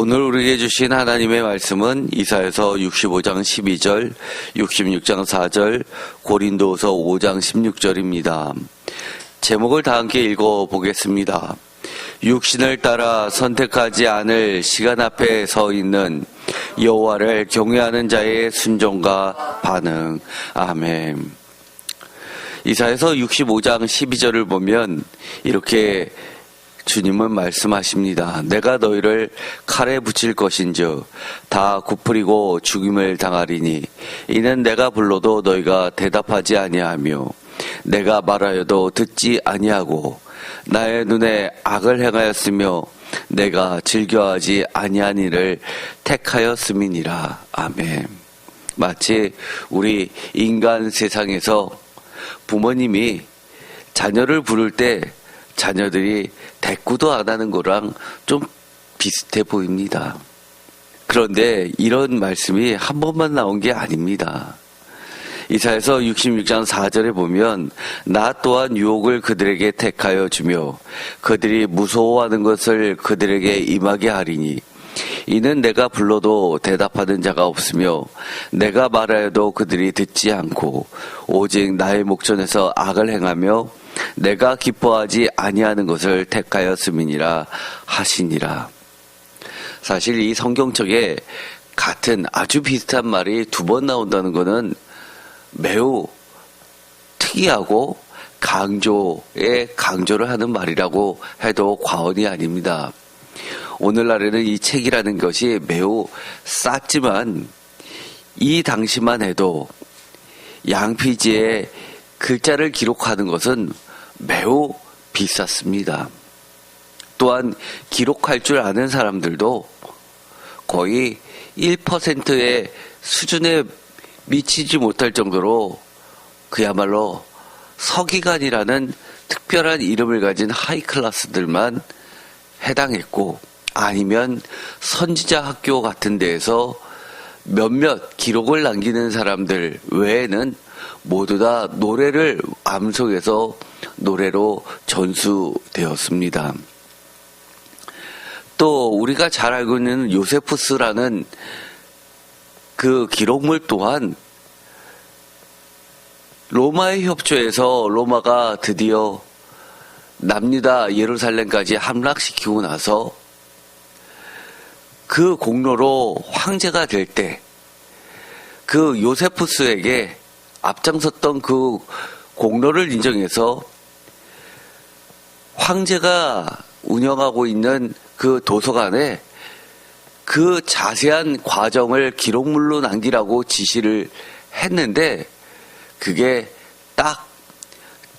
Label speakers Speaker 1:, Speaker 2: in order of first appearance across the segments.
Speaker 1: 오늘 우리에게 주신 하나님의 말씀은 이사야서 65장 12절, 66장 4절, 고린도서 5장 16절입니다. 제목을 다 함께 읽어보겠습니다. 육신을 따라 선택하지 않을 시간 앞에 서 있는 여호와를 경외하는 자의 순종과 반응. 아멘. 이사야서 65장 12절을 보면 이렇게 주님은 말씀하십니다. 내가 너희를 칼에 붙일 것인즉 다 굽으리고 죽임을 당하리니 이는 내가 불러도 너희가 대답하지 아니하며 내가 말하여도 듣지 아니하고 나의 눈에 악을 행하였으며 내가 즐겨하지 아니한 일을 택하였음이니라. 아멘. 마치 우리 인간 세상에서 부모님이 자녀를 부를 때 자녀들이 대꾸도 안 하는 거랑 좀 비슷해 보입니다. 그런데 이런 말씀이 한 번만 나온 게 아닙니다. 이사야서 66장 4절에 보면 나 또한 유혹을 그들에게 택하여 주며 그들이 무서워하는 것을 그들에게 임하게 하리니 이는 내가 불러도 대답하는 자가 없으며 내가 말하여도 그들이 듣지 않고 오직 나의 목전에서 악을 행하며 내가 기뻐하지 아니하는 것을 택하였음이니라 하시니라. 사실 이 성경책에 같은 아주 비슷한 말이 두 번 나온다는 것은 매우 특이하고 강조를 하는 말이라고 해도 과언이 아닙니다. 오늘날에는 이 책이라는 것이 매우 쌌지만 이 당시만 해도 양피지에 글자를 기록하는 것은 매우 비쌌습니다. 또한 기록할 줄 아는 사람들도 거의 1%의 수준에 미치지 못할 정도로 그야말로 서기관이라는 특별한 이름을 가진 하이클래스들만 해당했고 아니면 선지자 학교 같은 데에서 몇몇 기록을 남기는 사람들 외에는 모두 다 노래를 암송해서 노래로 전수되었습니다. 또 우리가 잘 알고 있는 요세푸스라는 그 기록물 또한 로마의 협조에서 로마가 드디어 남유다 예루살렘까지 함락시키고 나서 그 공로로 황제가 될 때 그 요세푸스에게 앞장섰던 그 공로를 인정해서 황제가 운영하고 있는 그 도서관에 그 자세한 과정을 기록물로 남기라고 지시를 했는데 그게 딱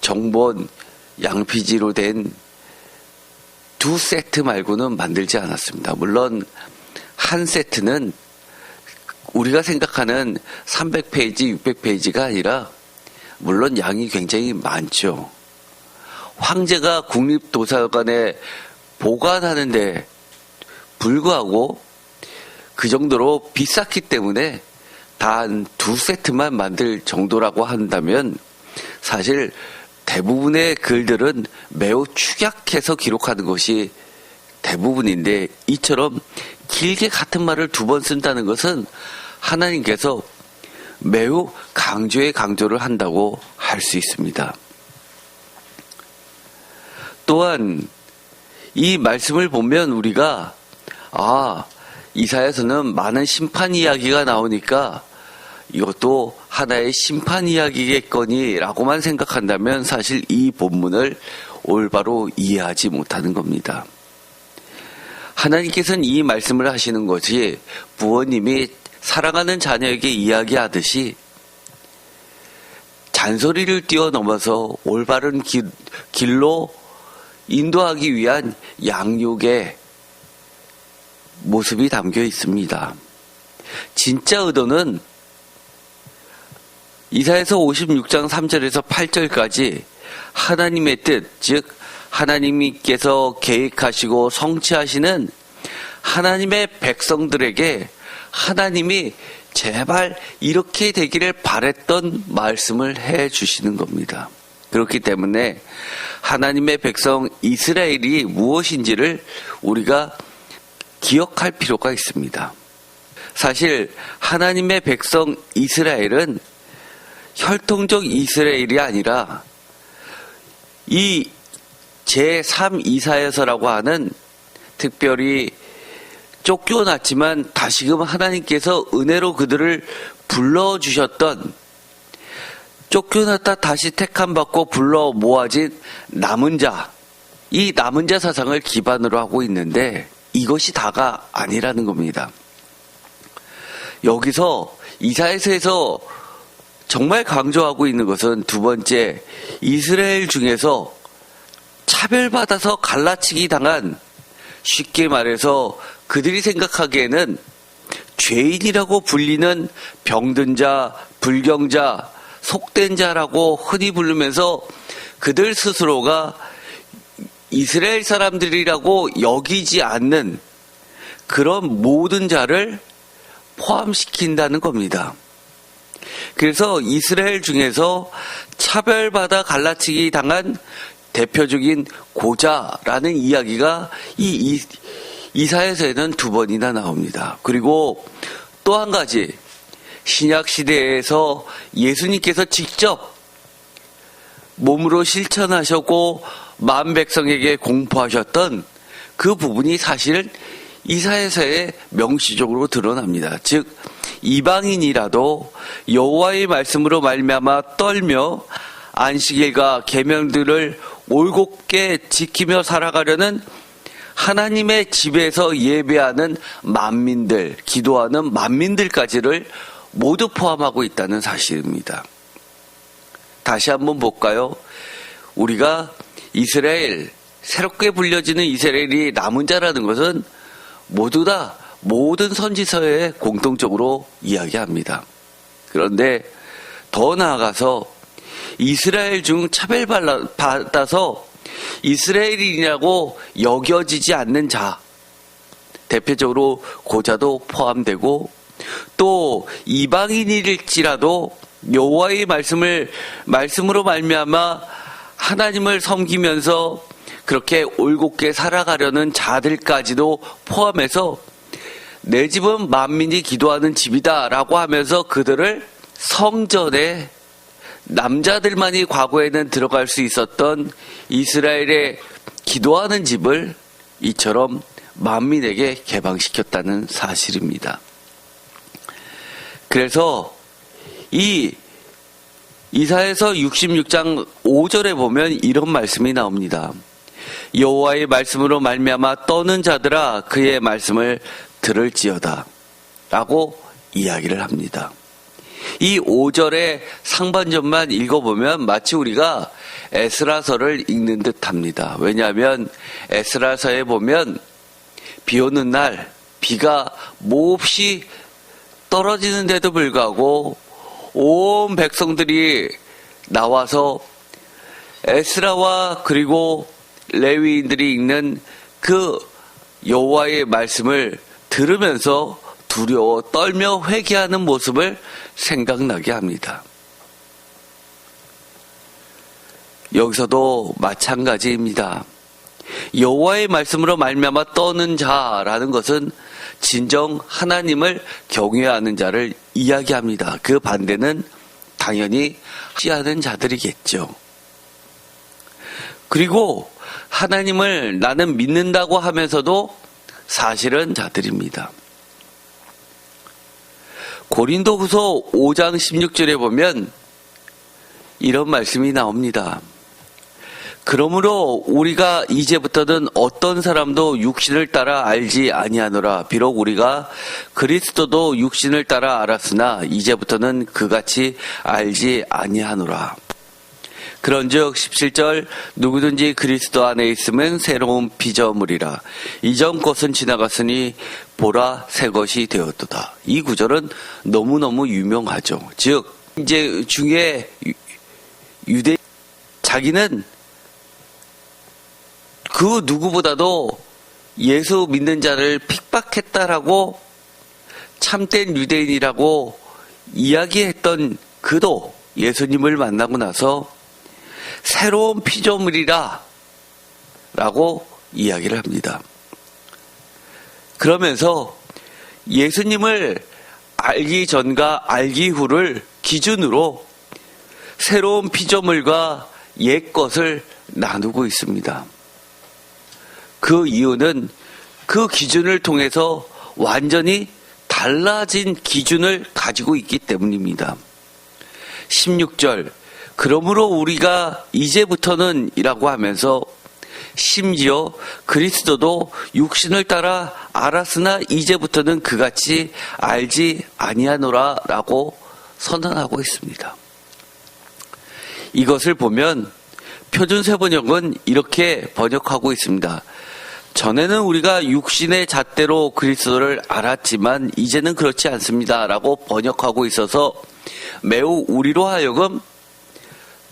Speaker 1: 정본 양피지로 된 2세트 말고는 만들지 않았습니다. 물론 한 세트는 우리가 생각하는 300페이지, 600페이지가 아니라 물론 양이 굉장히 많죠. 황제가 국립도서관에 보관하는데 불구하고 그 정도로 비쌌기 때문에 단 2세트만 만들 정도라고 한다면 사실 대부분의 글들은 매우 축약해서 기록하는 것이 대부분인데 이처럼 길게 같은 말을 2번 쓴다는 것은 하나님께서 매우 강조를 한다고 할 수 있습니다. 또한 이 말씀을 보면 우리가 이사야서는 많은 심판 이야기가 나오니까 이것도 하나의 심판 이야기겠거니 라고만 생각한다면 사실 이 본문을 올바로 이해하지 못하는 겁니다. 하나님께서는 이 말씀을 하시는 것이 부모님이 사랑하는 자녀에게 이야기하듯이 잔소리를 뛰어넘어서 올바른 길로 인도하기 위한 양육의 모습이 담겨 있습니다. 진짜 의도는 이사야서 56장 3절에서 8절까지 하나님의 뜻, 즉 하나님께서 계획하시고 성취하시는 하나님의 백성들에게 하나님이 제발 이렇게 되기를 바랬던 말씀을 해 주시는 겁니다. 그렇기 때문에 하나님의 백성 이스라엘이 무엇인지를 우리가 기억할 필요가 있습니다. 사실 하나님의 백성 이스라엘은 혈통적 이스라엘이 아니라 이 제3이사야서라고 하는 특별히 쫓겨났지만 다시금 하나님께서 은혜로 그들을 불러주셨던, 쫓겨났다 다시 택함받고 불러 모아진 남은 자, 이 남은 자 사상을 기반으로 하고 있는데 이것이 다가 아니라는 겁니다. 여기서 이사야서에서 정말 강조하고 있는 것은 두 번째, 이스라엘 중에서 차별받아서 갈라치기 당한, 쉽게 말해서 그들이 생각하기에는 죄인이라고 불리는 병든 자, 불경자, 속된 자라고 흔히 부르면서 그들 스스로가 이스라엘 사람들이라고 여기지 않는 그런 모든 자를 포함시킨다는 겁니다. 그래서 이스라엘 중에서 차별받아 갈라치기 당한 대표적인 고자라는 이야기가 이 이사야서에는 두 번이나 나옵니다. 그리고 또 한 가지, 신약 시대에서 예수님께서 직접 몸으로 실천하셨고 만 백성에게 공포하셨던 그 부분이 사실 이사야서에 명시적으로 드러납니다. 즉 이방인이라도 여호와의 말씀으로 말미암아 떨며 안식일과 계명들을 올곧게 지키며 살아가려는 하나님의 집에서 예배하는 만민들, 기도하는 만민들까지를 모두 포함하고 있다는 사실입니다. 다시 한번 볼까요? 우리가 이스라엘, 새롭게 불려지는 이스라엘이 남은 자라는 것은 모두 다 모든 선지서에 공통적으로 이야기합니다. 그런데 더 나아가서 이스라엘 중 차별받아서 이스라엘인이라고 여겨지지 않는 자, 대표적으로 고자도 포함되고, 또 이방인일지라도 여호와의 말씀으로 말미암아 하나님을 섬기면서 그렇게 올곧게 살아가려는 자들까지도 포함해서 내 집은 만민이 기도하는 집이다라고 하면서 그들을 성전에 남자들만이 과거에는 들어갈 수 있었던 이스라엘의 기도하는 집을 이처럼 만민에게 개방시켰다는 사실입니다. 그래서 이 이사야서 66장 5절에 보면 이런 말씀이 나옵니다. 여호와의 말씀으로 말미암아 떠는 자들아 그의 말씀을 들을지어다 라고 이야기를 합니다. 이 5절의 상반절만 읽어보면 마치 우리가 에스라서를 읽는 듯합니다. 왜냐하면 에스라서에 보면 비 오는 날 비가 몹시 떨어지는데도 불구하고 온 백성들이 나와서 에스라와 그리고 레위인들이 읽는 그 여호와의 말씀을 들으면서 두려워 떨며 회개하는 모습을 생각나게 합니다. 여기서도 마찬가지입니다. 여호와의 말씀으로 말미암아 떠는 자라는 것은 진정 하나님을 경외하는 자를 이야기합니다. 그 반대는 당연히 피하는 자들이겠죠. 그리고 하나님을 나는 믿는다고 하면서도 사실은 자들입니다. 고린도후서 5장 16절에 보면 이런 말씀이 나옵니다. 그러므로 우리가 이제부터는 어떤 사람도 육신을 따라 알지 아니하노라. 비록 우리가 그리스도도 육신을 따라 알았으나 이제부터는 그같이 알지 아니하노라. 그런즉 17절 누구든지 그리스도 안에 있으면 새로운 피조물이라. 이전 것은 지나갔으니 보라 새 것이 되었도다. 이 구절은 너무너무 유명하죠. 즉 이제 중에 유대 자기는 그 누구보다도 예수 믿는 자를 핍박했다라고 참된 유대인이라고 이야기했던 그도 예수님을 만나고 나서 새로운 피조물이라 라고 이야기를 합니다. 그러면서 예수님을 알기 전과 알기 후를 기준으로 새로운 피조물과 옛 것을 나누고 있습니다. 그 이유는 그 기준을 통해서 완전히 달라진 기준을 가지고 있기 때문입니다. 16절, 그러므로 우리가 이제부터는 이라고 하면서 심지어 그리스도도 육신을 따라 알았으나 이제부터는 그같이 알지 아니하노라 라고 선언하고 있습니다. 이것을 보면 표준세 번역은 이렇게 번역하고 있습니다. 전에는 우리가 육신의 잣대로 그리스도를 알았지만 이제는 그렇지 않습니다 라고 번역하고 있어서 매우 우리로 하여금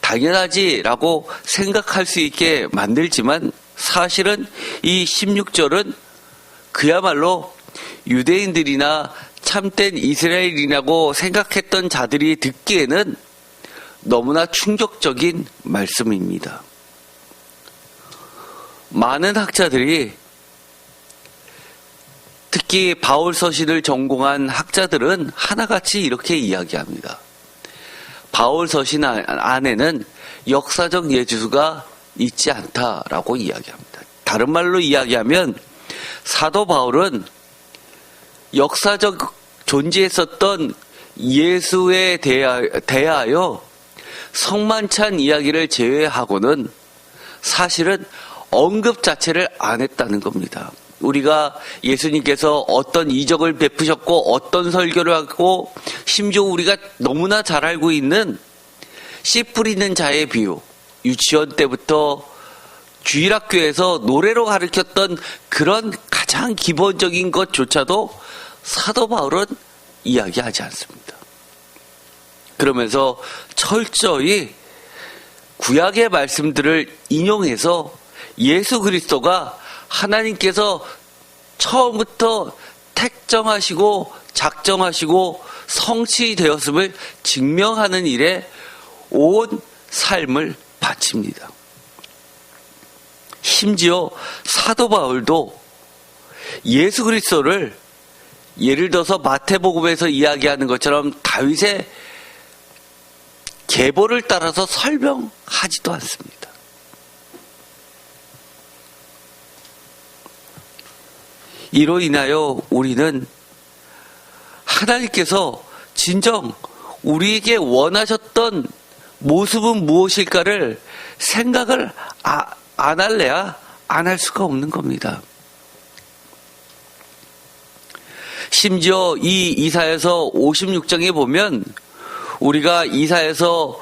Speaker 1: 당연하지 라고 생각할 수 있게 만들지만 사실은 이 16절은 그야말로 유대인들이나 참된 이스라엘이라고 생각했던 자들이 듣기에는 너무나 충격적인 말씀입니다. 많은 학자들이, 특히 바울 서신을 전공한 학자들은 하나같이 이렇게 이야기합니다. 바울 서신 안에는 역사적 예수가 있지 않다라고 이야기합니다. 다른 말로 이야기하면 사도 바울은 역사적 존재했었던 예수에 대하여 성만찬 이야기를 제외하고는 사실은 언급 자체를 안 했다는 겁니다. 우리가 예수님께서 어떤 이적을 베푸셨고 어떤 설교를 하고 심지어 우리가 너무나 잘 알고 있는 씨 뿌리는 자의 비유, 유치원 때부터 주일학교에서 노래로 가르쳤던 그런 가장 기본적인 것조차도 사도 바울은 이야기하지 않습니다. 그러면서 철저히 구약의 말씀들을 인용해서 예수 그리스도가 하나님께서 처음부터 택정하시고 작정하시고 성취되었음을 증명하는 일에 온 삶을 바칩니다. 심지어 사도 바울도 예수 그리스도를 예를 들어서 마태복음에서 이야기하는 것처럼 다윗의 계보를 따라서 설명하지도 않습니다. 이로 인하여 우리는 하나님께서 진정 우리에게 원하셨던 모습은 무엇일까를 생각을 안 할래야 안 할 수가 없는 겁니다. 심지어 이 이사야서 56장에 보면 우리가 이사야서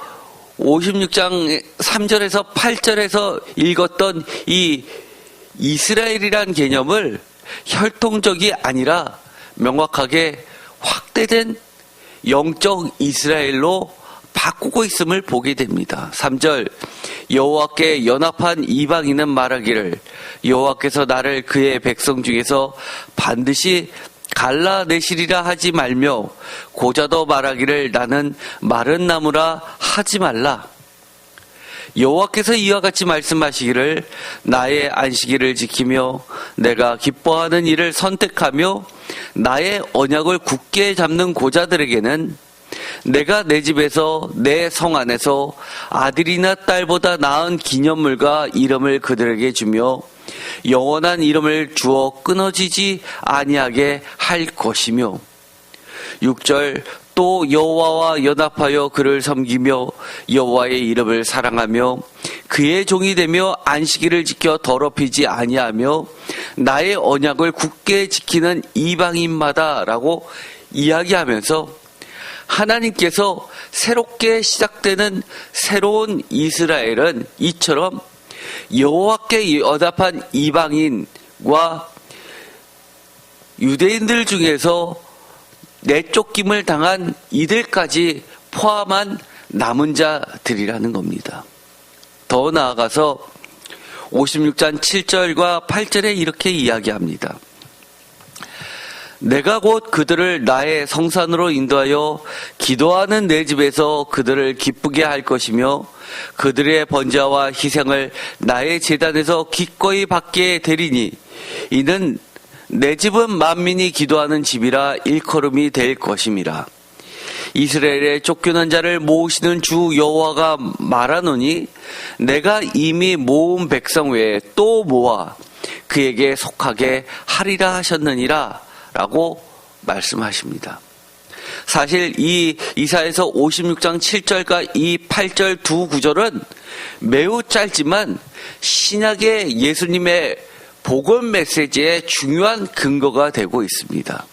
Speaker 1: 56장 3절에서 8절에서 읽었던 이 이스라엘이란 개념을 혈통적이 아니라 명확하게 확대된 영적 이스라엘로 바꾸고 있음을 보게 됩니다. 3절, 여호와께 연합한 이방인은 말하기를 여호와께서 나를 그의 백성 중에서 반드시 갈라내시리라 하지 말며 고자도 말하기를 나는 마른 나무라 하지 말라. 여호와께서 이와 같이 말씀하시기를 나의 안식일을 지키며 내가 기뻐하는 일을 선택하며 나의 언약을 굳게 잡는 고자들에게는 내가 내 집에서 내 성 안에서 아들이나 딸보다 나은 기념물과 이름을 그들에게 주며 영원한 이름을 주어 끊어지지 아니하게 할 것이며 6절 또 여호와와 연합하여 그를 섬기며 여호와의 이름을 사랑하며 그의 종이 되며 안식일을 지켜 더럽히지 아니하며 나의 언약을 굳게 지키는 이방인마다 라고 이야기하면서 하나님께서 새롭게 시작되는 새로운 이스라엘은 이처럼 여호와께 연합한 이방인과 유대인들 중에서 내쫓김을 당한 이들까지 포함한 남은 자들이라는 겁니다. 더 나아가서 56장 7절과 8절에 이렇게 이야기합니다. 내가 곧 그들을 나의 성산으로 인도하여 기도하는 내 집에서 그들을 기쁘게 할 것이며 그들의 번제와 희생을 나의 제단에서 기꺼이 받게 되리니 이는 내 집은 만민이 기도하는 집이라 일컬음이 될 것임이라. 이스라엘의 쫓겨난 자를 모으시는 주 여호와가 말하노니 내가 이미 모은 백성 외에 또 모아 그에게 속하게 하리라 하셨느니라 라고 말씀하십니다. 사실 이 이사야서 56장 7절과 이 8절 두 구절은 매우 짧지만 신약의 예수님의 복음 메시지의 중요한 근거가 되고 있습니다.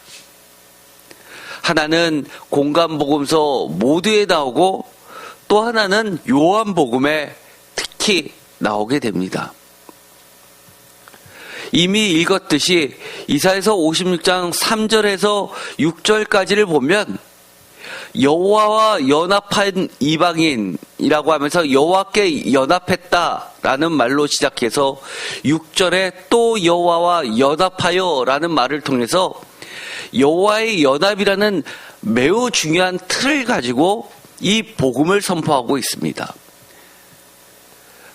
Speaker 1: 하나는 공간복음서 모두에 나오고 또 하나는 요한복음에 특히 나오게 됩니다. 이미 읽었듯이 이사야서 56장 3절에서 6절까지를 보면 여호와와 연합한 이방인이라고 하면서 여호와께 연합했다라는 말로 시작해서 6절에 또 여호와와 연합하여라는 말을 통해서 여호와의 연합이라는 매우 중요한 틀을 가지고 이 복음을 선포하고 있습니다.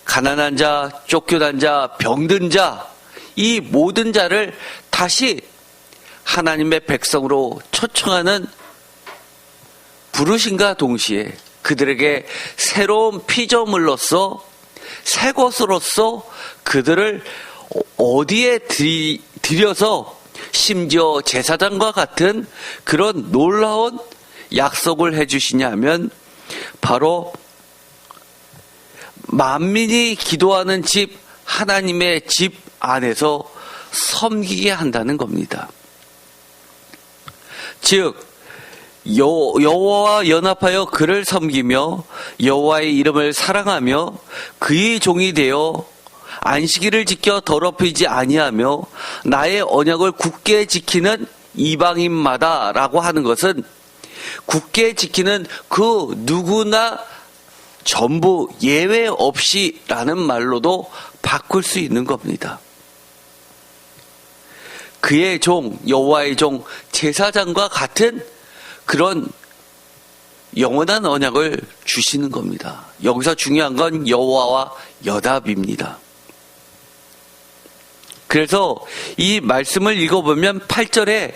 Speaker 1: 가난한 자, 쫓겨난 자, 병든 자, 이 모든 자를 다시 하나님의 백성으로 초청하는 부르심과 동시에 그들에게 새로운 피조물로서 새 것으로서 그들을 어디에 들여서 심지어 제사장과 같은 그런 놀라운 약속을 해주시냐 하면 바로 만민이 기도하는 집, 하나님의 집 안에서 섬기게 한다는 겁니다. 즉 여호와와 연합하여 그를 섬기며 여호와의 이름을 사랑하며 그의 종이 되어 안식일을 지켜 더럽히지 아니하며 나의 언약을 굳게 지키는 이방인마다라고 하는 것은 굳게 지키는 그 누구나 전부 예외 없이라는 말로도 바꿀 수 있는 겁니다. 그의 종, 여호와의 종, 제사장과 같은 그런 영원한 언약을 주시는 겁니다. 여기서 중요한 건 여호와와 연합입니다. 그래서 이 말씀을 읽어보면 8절에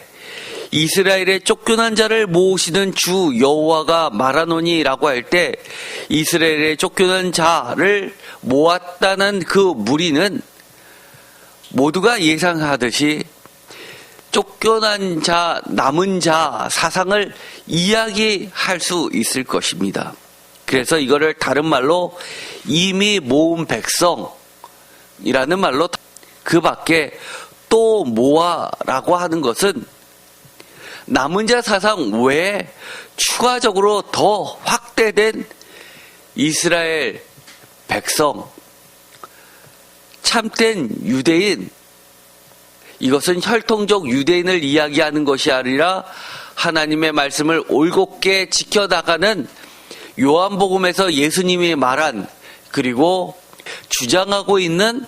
Speaker 1: 이스라엘의 쫓겨난 자를 모으시는 주 여호와가 말하노니 라고 할 때 이스라엘의 쫓겨난 자를 모았다는 그 무리는 모두가 예상하듯이 쫓겨난 자, 남은 자 사상을 이야기할 수 있을 것입니다. 그래서 이거를 다른 말로 이미 모은 백성이라는 말로 그 밖에 또 모아라고 하는 것은 남은 자 사상 외에 추가적으로 더 확대된 이스라엘 백성, 참된 유대인, 이것은 혈통적 유대인을 이야기하는 것이 아니라 하나님의 말씀을 올곧게 지켜나가는 요한복음에서 예수님이 말한 그리고 주장하고 있는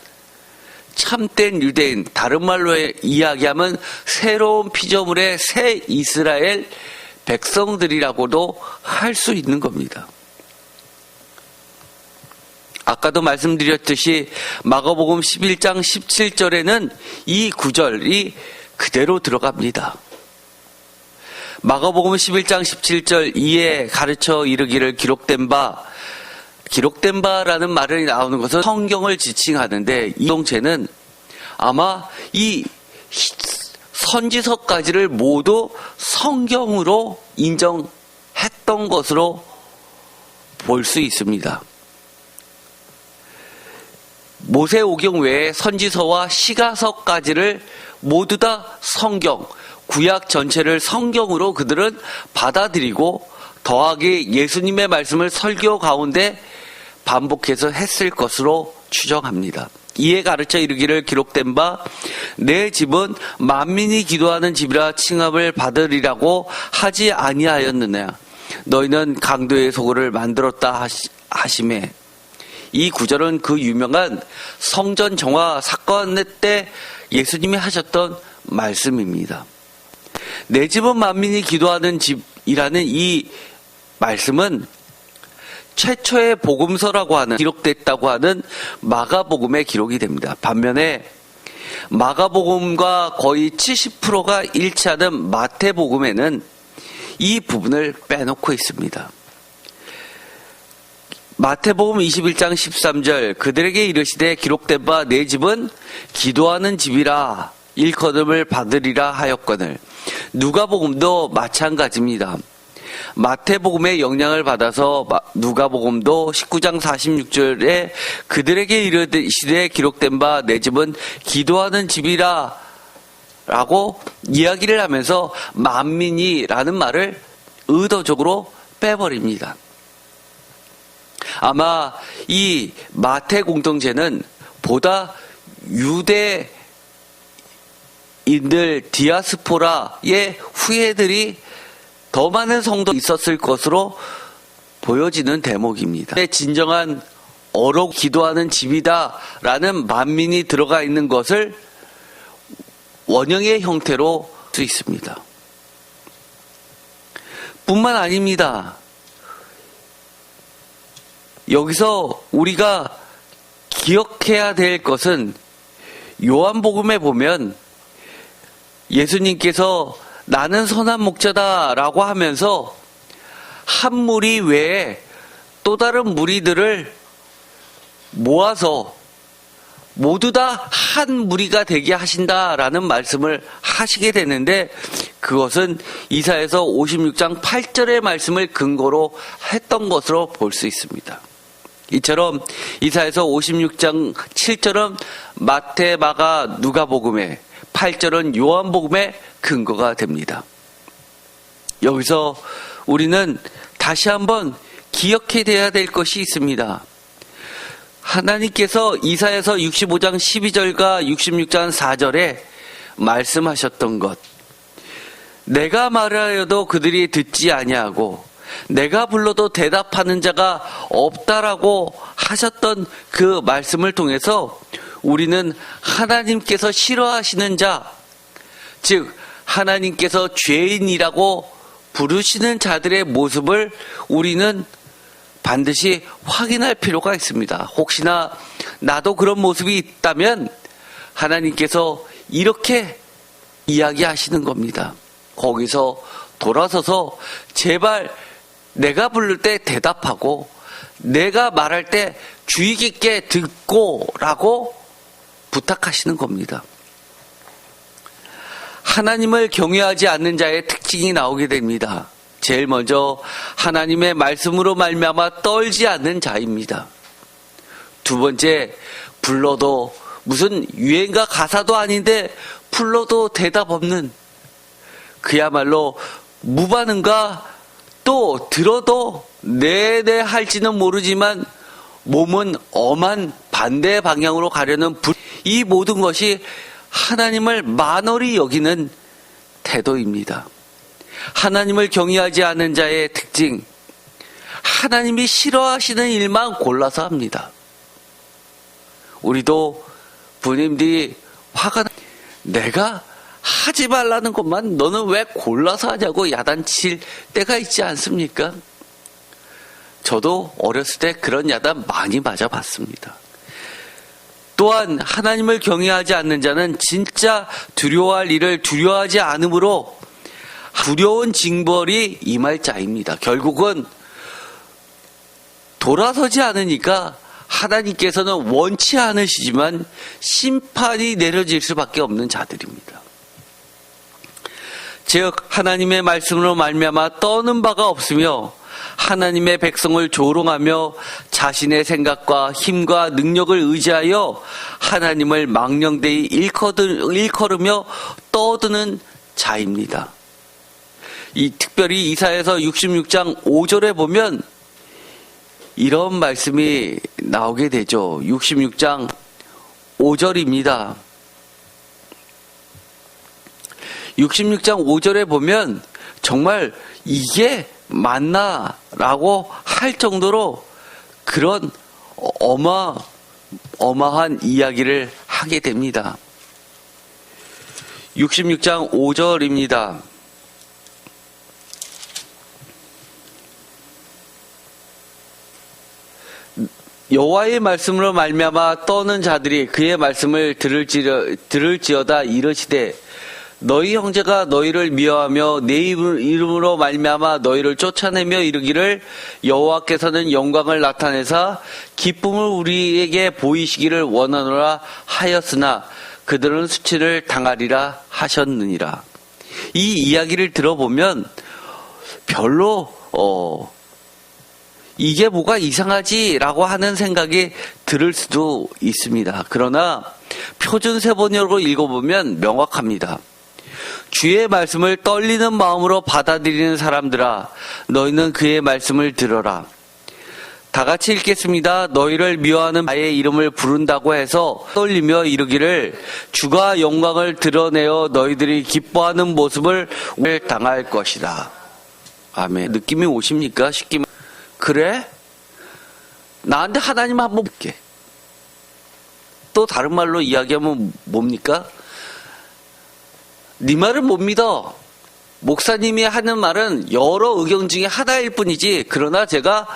Speaker 1: 참된 유대인, 다른 말로 이야기하면 새로운 피조물의 새 이스라엘 백성들이라고도 할 수 있는 겁니다. 아까도 말씀드렸듯이 마가복음 11장 17절에는 이 구절이 그대로 들어갑니다. 마가복음 11장 17절 이에 가르쳐 이르기를 기록된 바라는 말이 나오는 것은 성경을 지칭하는데 이 동체는 아마 이 선지서까지를 모두 성경으로 인정했던 것으로 볼 수 있습니다. 모세오경 외에 선지서와 시가서까지를 모두 다 성경, 구약 전체를 성경으로 그들은 받아들이고 더하기 예수님의 말씀을 설교 가운데 반복해서 했을 것으로 추정합니다. 이에 가르쳐 이르기를 기록된 바 내 집은 만민이 기도하는 집이라 칭함을 받으리라고 하지 아니하였느냐. 너희는 강도의 소굴을 만들었다 하시매. 이 구절은 그 유명한 성전 정화 사건 때 예수님이 하셨던 말씀입니다. 내 집은 만민이 기도하는 집이라는 이 말씀은 최초의 복음서라고 하는 기록됐다고 하는 마가복음에 기록이 됩니다. 반면에 마가복음과 거의 70%가 일치하는 마태복음에는 이 부분을 빼놓고 있습니다. 마태복음 21장 13절 그들에게 이르시되 기록된 바 내 집은 기도하는 집이라 일컬음을 받으리라 하였거늘. 누가복음도 마찬가지입니다. 마태복음의 영향을 받아서 누가복음도 19장 46절에 그들에게 이르시되 기록된 바 내 집은 기도하는 집이라 라고 이야기를 하면서 만민이라는 말을 의도적으로 빼버립니다. 아마 이 마태 공동체는 보다 유대인들 디아스포라의 후예들이 더 많은 성도가 있었을 것으로 보여지는 대목입니다. 진정한 어록 기도하는 집이다라는 만민이 들어가 있는 것을 원형의 형태로 볼 수 있습니다. 뿐만 아닙니다. 여기서 우리가 기억해야 될 것은 요한복음에 보면 예수님께서 나는 선한 목자다라고 하면서 한 무리 외에 또 다른 무리들을 모아서 모두 다 한 무리가 되게 하신다라는 말씀을 하시게 되는데 그것은 이사야서 56장 8절의 말씀을 근거로 했던 것으로 볼 수 있습니다. 이처럼 이사야서 56장 7절은 마태, 마가, 누가복음의 8절은 요한복음의 근거가 됩니다. 여기서 우리는 다시 한번 기억해야 될 것이 있습니다. 하나님께서 이사야서 65장 12절과 66장 4절에 말씀하셨던 것, 내가 말하여도 그들이 듣지 아니하고 내가 불러도 대답하는 자가 없다라고 하셨던 그 말씀을 통해서 우리는 하나님께서 싫어하시는 자, 즉 하나님께서 죄인이라고 부르시는 자들의 모습을 우리는 반드시 확인할 필요가 있습니다. 혹시나 나도 그런 모습이 있다면 하나님께서 이렇게 이야기하시는 겁니다. 거기서 돌아서서 제발 내가 부를 때 대답하고 내가 말할 때 주의 깊게 듣고 라고 부탁하시는 겁니다. 하나님을 경외하지 않는 자의 특징이 나오게 됩니다. 제일 먼저 하나님의 말씀으로 말미암아 떨지 않는 자입니다. 두 번째, 불러도 무슨 유행가 가사도 아닌데 불러도 대답 없는, 그야말로 무반응과 또 들어도 네네 할지는 모르지만 몸은 엄한 반대 방향으로 가려는 이 모든 것이 하나님을 만홀히 여기는 태도입니다. 하나님을 경외하지 않는 자의 특징, 하나님이 싫어하시는 일만 골라서 합니다. 우리도 부모님들이 화가 내가 하지 말라는 것만 너는 왜 골라서 하냐고 야단칠 때가 있지 않습니까? 저도 어렸을 때 그런 야단 많이 맞아봤습니다. 또한 하나님을 경외하지 않는 자는 진짜 두려워할 일을 두려워하지 않으므로 두려운 징벌이 임할 자입니다. 결국은 돌아서지 않으니까 하나님께서는 원치 않으시지만 심판이 내려질 수밖에 없는 자들입니다. 즉 하나님의 말씀으로 말미암아 떠는 바가 없으며 하나님의 백성을 조롱하며 자신의 생각과 힘과 능력을 의지하여 하나님을 망령되이 일컬으며 떠드는 자입니다. 이 특별히 이사야서 66장 5절에 보면 이런 말씀이 나오게 되죠. 66장 5절입니다. 66장 5절에 보면 정말 이게 맞나라고 할 정도로 그런 어마어마한 이야기를 하게 됩니다. 66장 5절입니다. 여호와의 말씀으로 말미암아 떠는 자들이 그의 말씀을 들을지어다 이르시되 너희 형제가 너희를 미워하며 내 이름으로 말미암아 너희를 쫓아내며 이르기를 여호와께서는 영광을 나타내사 기쁨을 우리에게 보이시기를 원하노라 하였으나 그들은 수치를 당하리라 하셨느니라. 이 이야기를 들어보면 별로 이게 뭐가 이상하지라고 하는 생각이 들을 수도 있습니다. 그러나 표준 세번역으로 읽어보면 명확합니다. 주의 말씀을 떨리는 마음으로 받아들이는 사람들아, 너희는 그의 말씀을 들어라. 다 같이 읽겠습니다. 너희를 미워하는 나의 이름을 부른다고 해서 떨리며 이르기를 주가 영광을 드러내어 너희들이 기뻐하는 모습을 당할 것이다. 아멘. 느낌이 오십니까? 쉽게 그래? 나한테 하나님 한번 볼게. 또 다른 말로 이야기하면 뭡니까? 네 말을 못 믿어. 목사님이 하는 말은 여러 의견 중에 하나일 뿐이지. 그러나 제가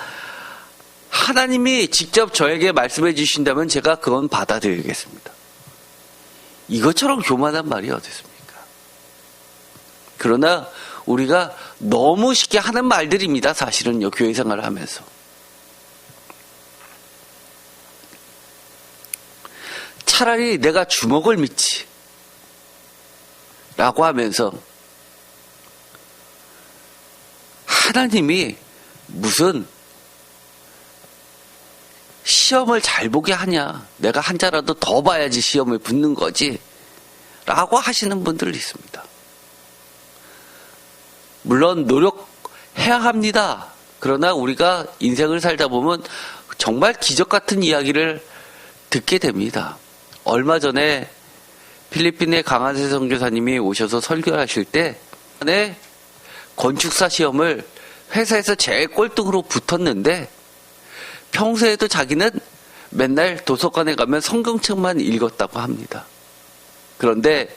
Speaker 1: 하나님이 직접 저에게 말씀해 주신다면 제가 그건 받아들이겠습니다. 이것처럼 교만한 말이 어디 있습니까? 그러나 우리가 너무 쉽게 하는 말들입니다. 사실은요. 교회 생활을 하면서. 차라리 내가 주먹을 믿지 라고 하면서 하나님이 무슨 시험을 잘 보게 하냐. 내가 한 자라도 더 봐야지 시험에 붙는 거지. 라고 하시는 분들 있습니다. 물론 노력해야 합니다. 그러나 우리가 인생을 살다 보면 정말 기적 같은 이야기를 듣게 됩니다. 얼마 전에 필리핀의 강한세 선교사님이 오셔서 설교하실 때 건축사 시험을 회사에서 제일 꼴등으로 붙었는데 평소에도 자기는 맨날 도서관에 가면 성경책만 읽었다고 합니다. 그런데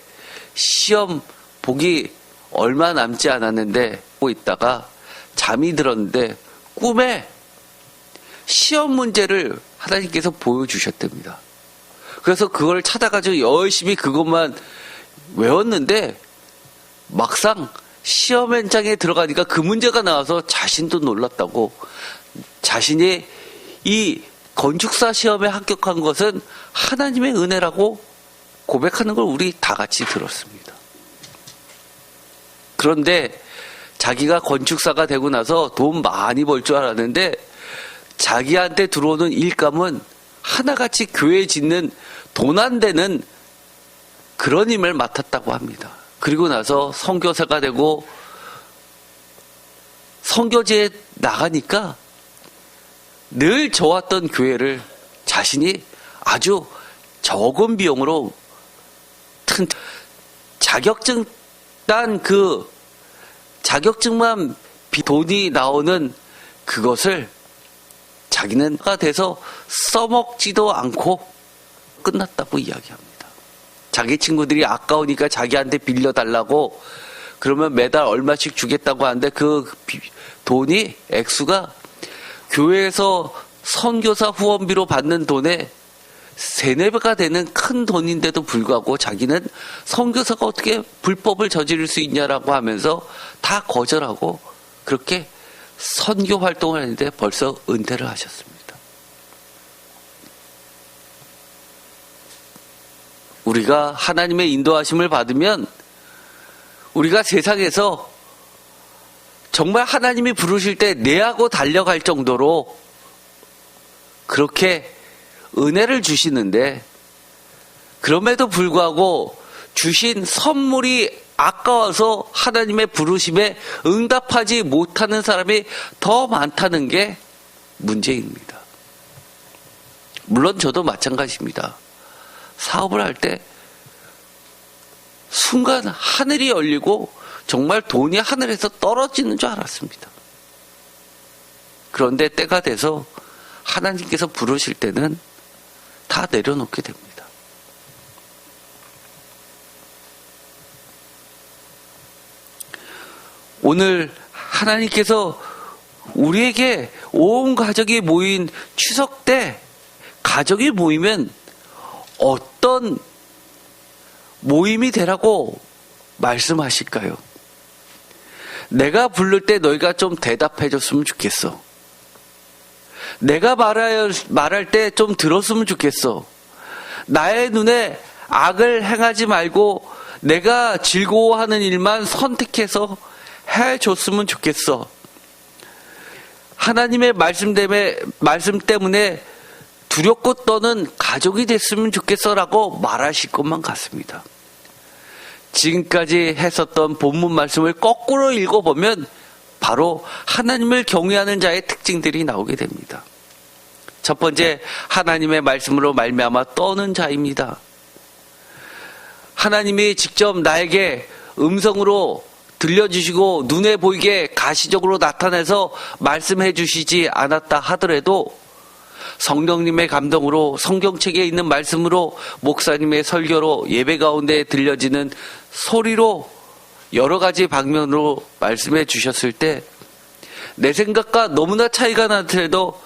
Speaker 1: 시험 보기 얼마 남지 않았는데 보고 있다가 잠이 들었는데 꿈에 시험 문제를 하나님께서 보여주셨답니다. 그래서 그걸 찾아가지고 열심히 그것만 외웠는데 막상 시험 현장에 들어가니까 그 문제가 나와서 자신도 놀랐다고, 자신이 이 건축사 시험에 합격한 것은 하나님의 은혜라고 고백하는 걸 우리 다 같이 들었습니다. 그런데 자기가 건축사가 되고 나서 돈 많이 벌 줄 알았는데 자기한테 들어오는 일감은 하나같이 교회 짓는 돈 안 되는 그런 힘을 맡았다고 합니다. 그리고 나서 선교사가 되고 선교지에 나가니까 늘 좋았던 교회를 자신이 아주 적은 비용으로 자격증 딴 그 자격증만 돈이 나오는 그것을 자기는 가 돼서 써먹지도 않고 끝났다고 이야기합니다. 자기 친구들이 아까우니까 자기한테 빌려달라고 그러면 매달 얼마씩 주겠다고 하는데 그 돈이 액수가 교회에서 선교사 후원비로 받는 돈의 3-4배가 되는 큰 돈인데도 불구하고 자기는 선교사가 어떻게 불법을 저지를 수 있냐라고 하면서 다 거절하고 그렇게 선교 활동을 했는데 벌써 은퇴를 하셨습니다. 우리가 하나님의 인도하심을 받으면 우리가 세상에서 정말 하나님이 부르실 때 내하고 달려갈 정도로 그렇게 은혜를 주시는데 그럼에도 불구하고 주신 선물이 아까워서 하나님의 부르심에 응답하지 못하는 사람이 더 많다는 게 문제입니다. 물론 저도 마찬가지입니다. 사업을 할 때 순간 하늘이 열리고 정말 돈이 하늘에서 떨어지는 줄 알았습니다. 그런데 때가 돼서 하나님께서 부르실 때는 다 내려놓게 됩니다. 오늘 하나님께서 우리에게 온 가족이 모인 추석 때 가족이 모이면 어떤 모임이 되라고 말씀하실까요? 내가 부를 때 너희가 좀 대답해 줬으면 좋겠어. 내가 말할 때 좀 들었으면 좋겠어. 나의 눈에 악을 행하지 말고 내가 즐거워하는 일만 선택해서 해줬으면 좋겠어. 하나님의 말씀 때문에 두렵고 떠는 가족이 됐으면 좋겠어라고 말하실 것만 같습니다. 지금까지 했었던 본문 말씀을 거꾸로 읽어보면 바로 하나님을 경외하는 자의 특징들이 나오게 됩니다. 첫 번째, 하나님의 말씀으로 말미암아 떠는 자입니다. 하나님이 직접 나에게 음성으로 들려주시고 눈에 보이게 가시적으로 나타내서 말씀해 주시지 않았다 하더라도 성령님의 감동으로 성경책에 있는 말씀으로 목사님의 설교로 예배 가운데 들려지는 소리로 여러 가지 방면으로 말씀해 주셨을 때 내 생각과 너무나 차이가 나더라도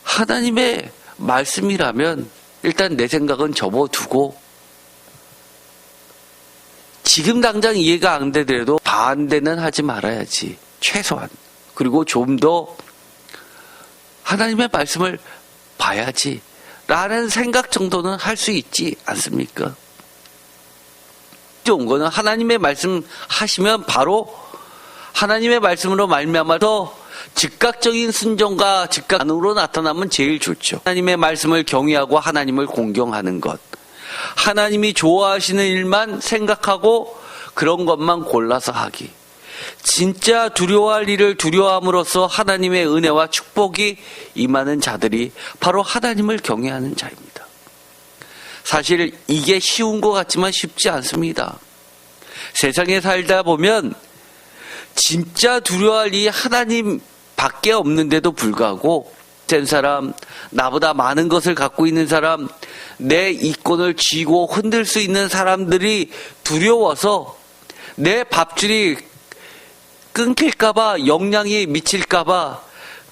Speaker 1: 하나님의 말씀이라면 일단 내 생각은 접어두고 지금 당장 이해가 안 되더라도 반대는 하지 말아야지. 최소한. 그리고 좀 더 하나님의 말씀을 봐야지. 라는 생각 정도는 할 수 있지 않습니까? 좋은 거는 하나님의 말씀 하시면 바로 하나님의 말씀으로 말미암아 더 즉각적인 순종과 즉각 반응으로 나타나면 제일 좋죠. 하나님의 말씀을 경외하고 하나님을 공경하는 것. 하나님이 좋아하시는 일만 생각하고 그런 것만 골라서 하기. 진짜 두려워할 일을 두려워함으로써 하나님의 은혜와 축복이 임하는 자들이 바로 하나님을 경외하는 자입니다. 사실 이게 쉬운 것 같지만 쉽지 않습니다. 세상에 살다 보면 진짜 두려워할 일이 하나님 밖에 없는데도 불구하고 센 사람, 나보다 많은 것을 갖고 있는 사람, 내 이권을 쥐고 흔들 수 있는 사람들이 두려워서 내 밥줄이 끊길까봐, 영향이 미칠까봐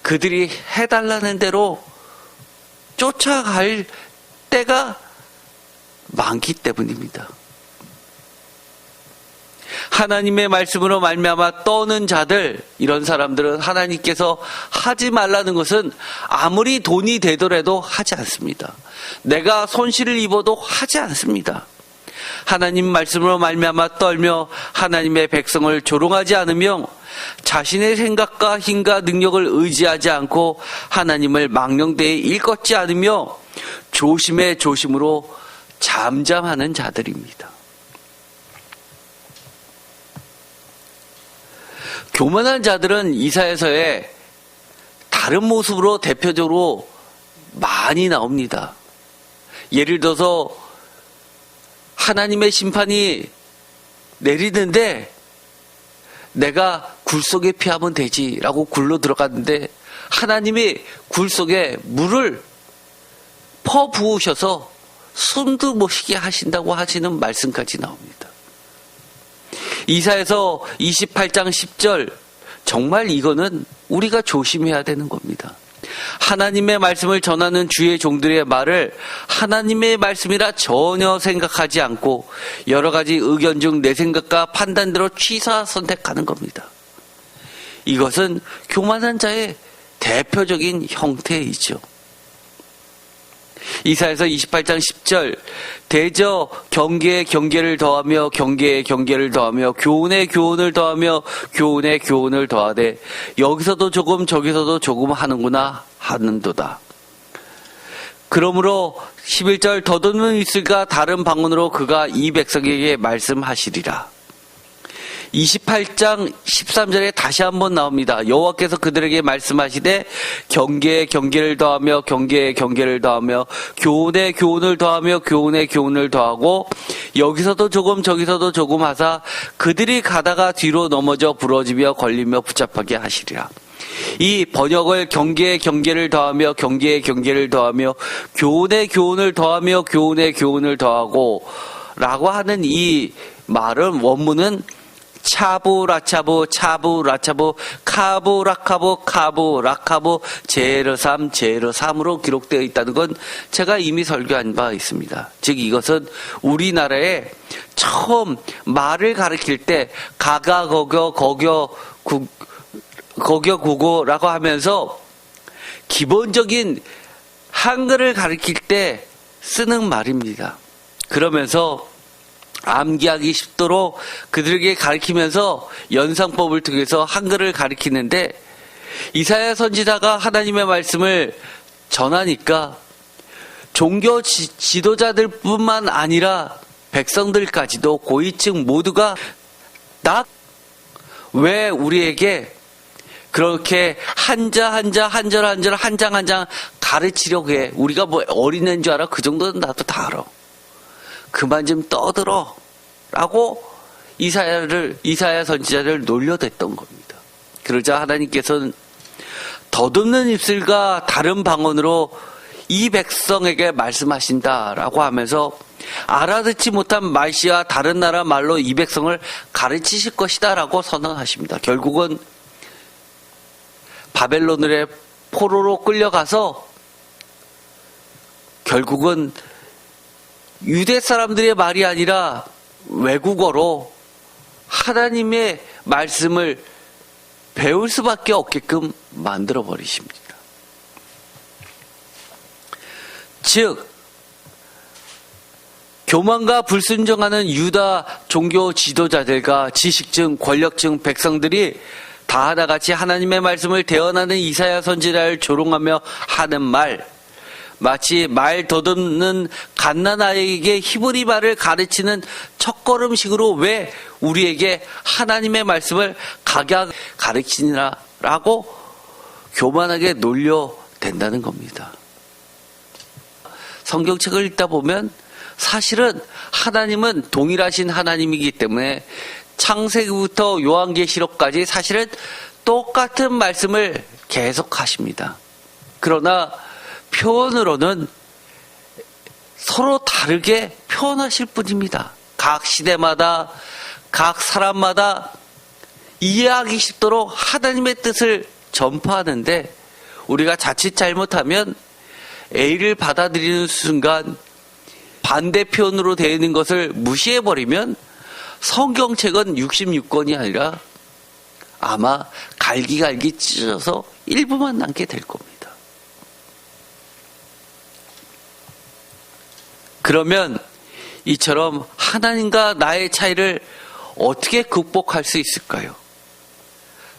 Speaker 1: 그들이 해달라는 대로 쫓아갈 때가 많기 때문입니다. 하나님의 말씀으로 말미암아 떠는 자들, 이런 사람들은 하나님께서 하지 말라는 것은 아무리 돈이 되더라도 하지 않습니다. 내가 손실을 입어도 하지 않습니다. 하나님 말씀으로 말미암아 떨며 하나님의 백성을 조롱하지 않으며 자신의 생각과 힘과 능력을 의지하지 않고 하나님을 망령되이 일컫지 않으며 조심의 조심으로 잠잠하는 자들입니다. 교만한 자들은 이사야서에 다른 모습으로 대표적으로 많이 나옵니다. 예를 들어서 하나님의 심판이 내리는데 내가 굴 속에 피하면 되지라고 굴로 들어갔는데 하나님이 굴 속에 물을 퍼부으셔서 숨도 못 쉬게 하신다고 하시는 말씀까지 나옵니다. 이사야서 28장 10절, 정말 이거는 우리가 조심해야 되는 겁니다. 하나님의 말씀을 전하는 주의 종들의 말을 하나님의 말씀이라 전혀 생각하지 않고 여러 가지 의견 중 내 생각과 판단대로 취사 선택하는 겁니다. 이것은 교만한 자의 대표적인 형태이죠. 이사야서 28장 10절, 대저 경계에 경계를 더하며 경계에 경계를 더하며 교훈에 교훈을 더하며 교훈에 교훈을 더하되 여기서도 조금 저기서도 조금 하는구나 하는도다. 그러므로 11절, 더듬는 있을까 다른 방언으로 그가 이 백성에게 말씀하시리라. 28장 13절에 다시 한번 나옵니다. 여호와께서 그들에게 말씀하시되 경계에 경계를 더하며 경계에 경계를 더하며 교훈에 교훈을 더하며 교훈에 교훈을 더하고 여기서도 조금 저기서도 조금 하사 그들이 가다가 뒤로 넘어져 부러지며 걸리며 붙잡하게 하시리라. 이 번역을 경계에 경계를 더하며 경계에 경계를 더하며 교훈에 교훈을 더하며 교훈에 교훈을 더하고 라고 하는 이 말은 원문은 차부 라차부 카부 라카부 제르삼으로 기록되어 있다는 건 제가 이미 설교한 바 있습니다. 즉 이것은 우리나라에 처음 말을 가르칠 때 가가 거겨 국어라고 하면서 기본적인 한글을 가르칠 때 쓰는 말입니다. 그러면서 암기하기 쉽도록 그들에게 가르치면서 연상법을 통해서 한글을 가르치는데 이사야 선지자가 하나님의 말씀을 전하니까 종교 지도자들뿐만 아니라 백성들까지도 고위층 모두가 왜 우리에게 그렇게 한 절 한 장 가르치려고 해. 우리가 뭐 어린애인 줄 알아? 그 정도는 나도 다 알아. 그만 좀 떠들어 라고 이사야 선지자를 놀려댔던 겁니다. 그러자 하나님께서는 더듬는 입술과 다른 방언으로 이 백성에게 말씀하신다라고 하면서 알아듣지 못한 말씨와 다른 나라 말로 이 백성을 가르치실 것이다 라고 선언하십니다. 결국은 바벨론의 포로로 끌려가서 결국은 유대 사람들의 말이 아니라 외국어로 하나님의 말씀을 배울 수밖에 없게끔 만들어 버리십니다. 즉 교만과 불순종하는 유다 종교 지도자들과 지식층, 권력층, 백성들이 다 하나같이 하나님의 말씀을 대언하는 이사야 선지자를 조롱하며 하는 말, 마치 말 더듬는 갓난아이에게 히브리 말을 가르치는 첫걸음식으로 왜 우리에게 하나님의 말씀을 각약 가르치느라라고 교만하게 놀려댄다는 겁니다. 성경책을 읽다 보면 사실은 하나님은 동일하신 하나님이기 때문에 창세기부터 요한계시록까지 사실은 똑같은 말씀을 계속하십니다. 그러나 표현으로는 서로 다르게 표현하실 뿐입니다. 각 시대마다 각 사람마다 이해하기 쉽도록 하나님의 뜻을 전파하는데 우리가 자칫 잘못하면 A를 받아들이는 순간 반대 표현으로 되어 있는 것을 무시해버리면 성경책은 66권이 아니라 아마 갈기갈기 찢어서 일부만 남게 될 겁니다. 그러면 이처럼 하나님과 나의 차이를 어떻게 극복할 수 있을까요?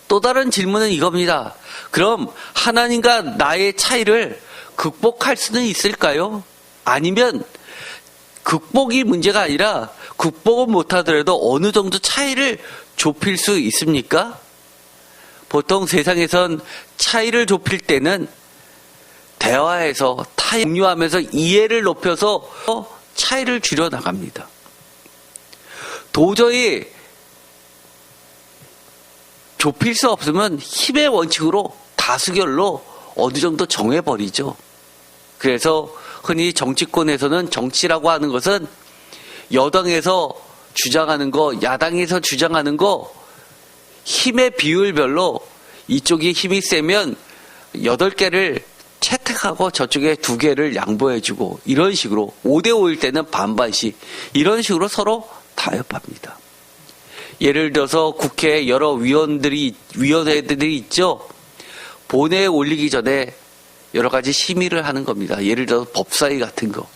Speaker 1: 또 다른 질문은 이겁니다. 그럼 하나님과 나의 차이를 극복할 수는 있을까요? 아니면 극복이 문제가 아니라 극복은 못하더라도 어느 정도 차이를 좁힐 수 있습니까? 보통 세상에선 차이를 좁힐 때는 대화에서 공유하면서 이해를 높여서 차이를 줄여나갑니다. 도저히 좁힐 수 없으면 힘의 원칙으로 다수결로 어느 정도 정해버리죠. 그래서 흔히 정치권에서는 정치라고 하는 것은 여당에서 주장하는 거, 야당에서 주장하는 거 힘의 비율별로 이쪽이 힘이 세면 8개를 채택하고 저쪽에 2개를 양보해주고 이런 식으로 5대5일 때는 반반씩 이런 식으로 서로 타협합니다. 예를 들어서 국회에 여러 위원회들이 있죠. 본회의에 올리기 전에 여러 가지 심의를 하는 겁니다. 예를 들어서 법사위 같은 거.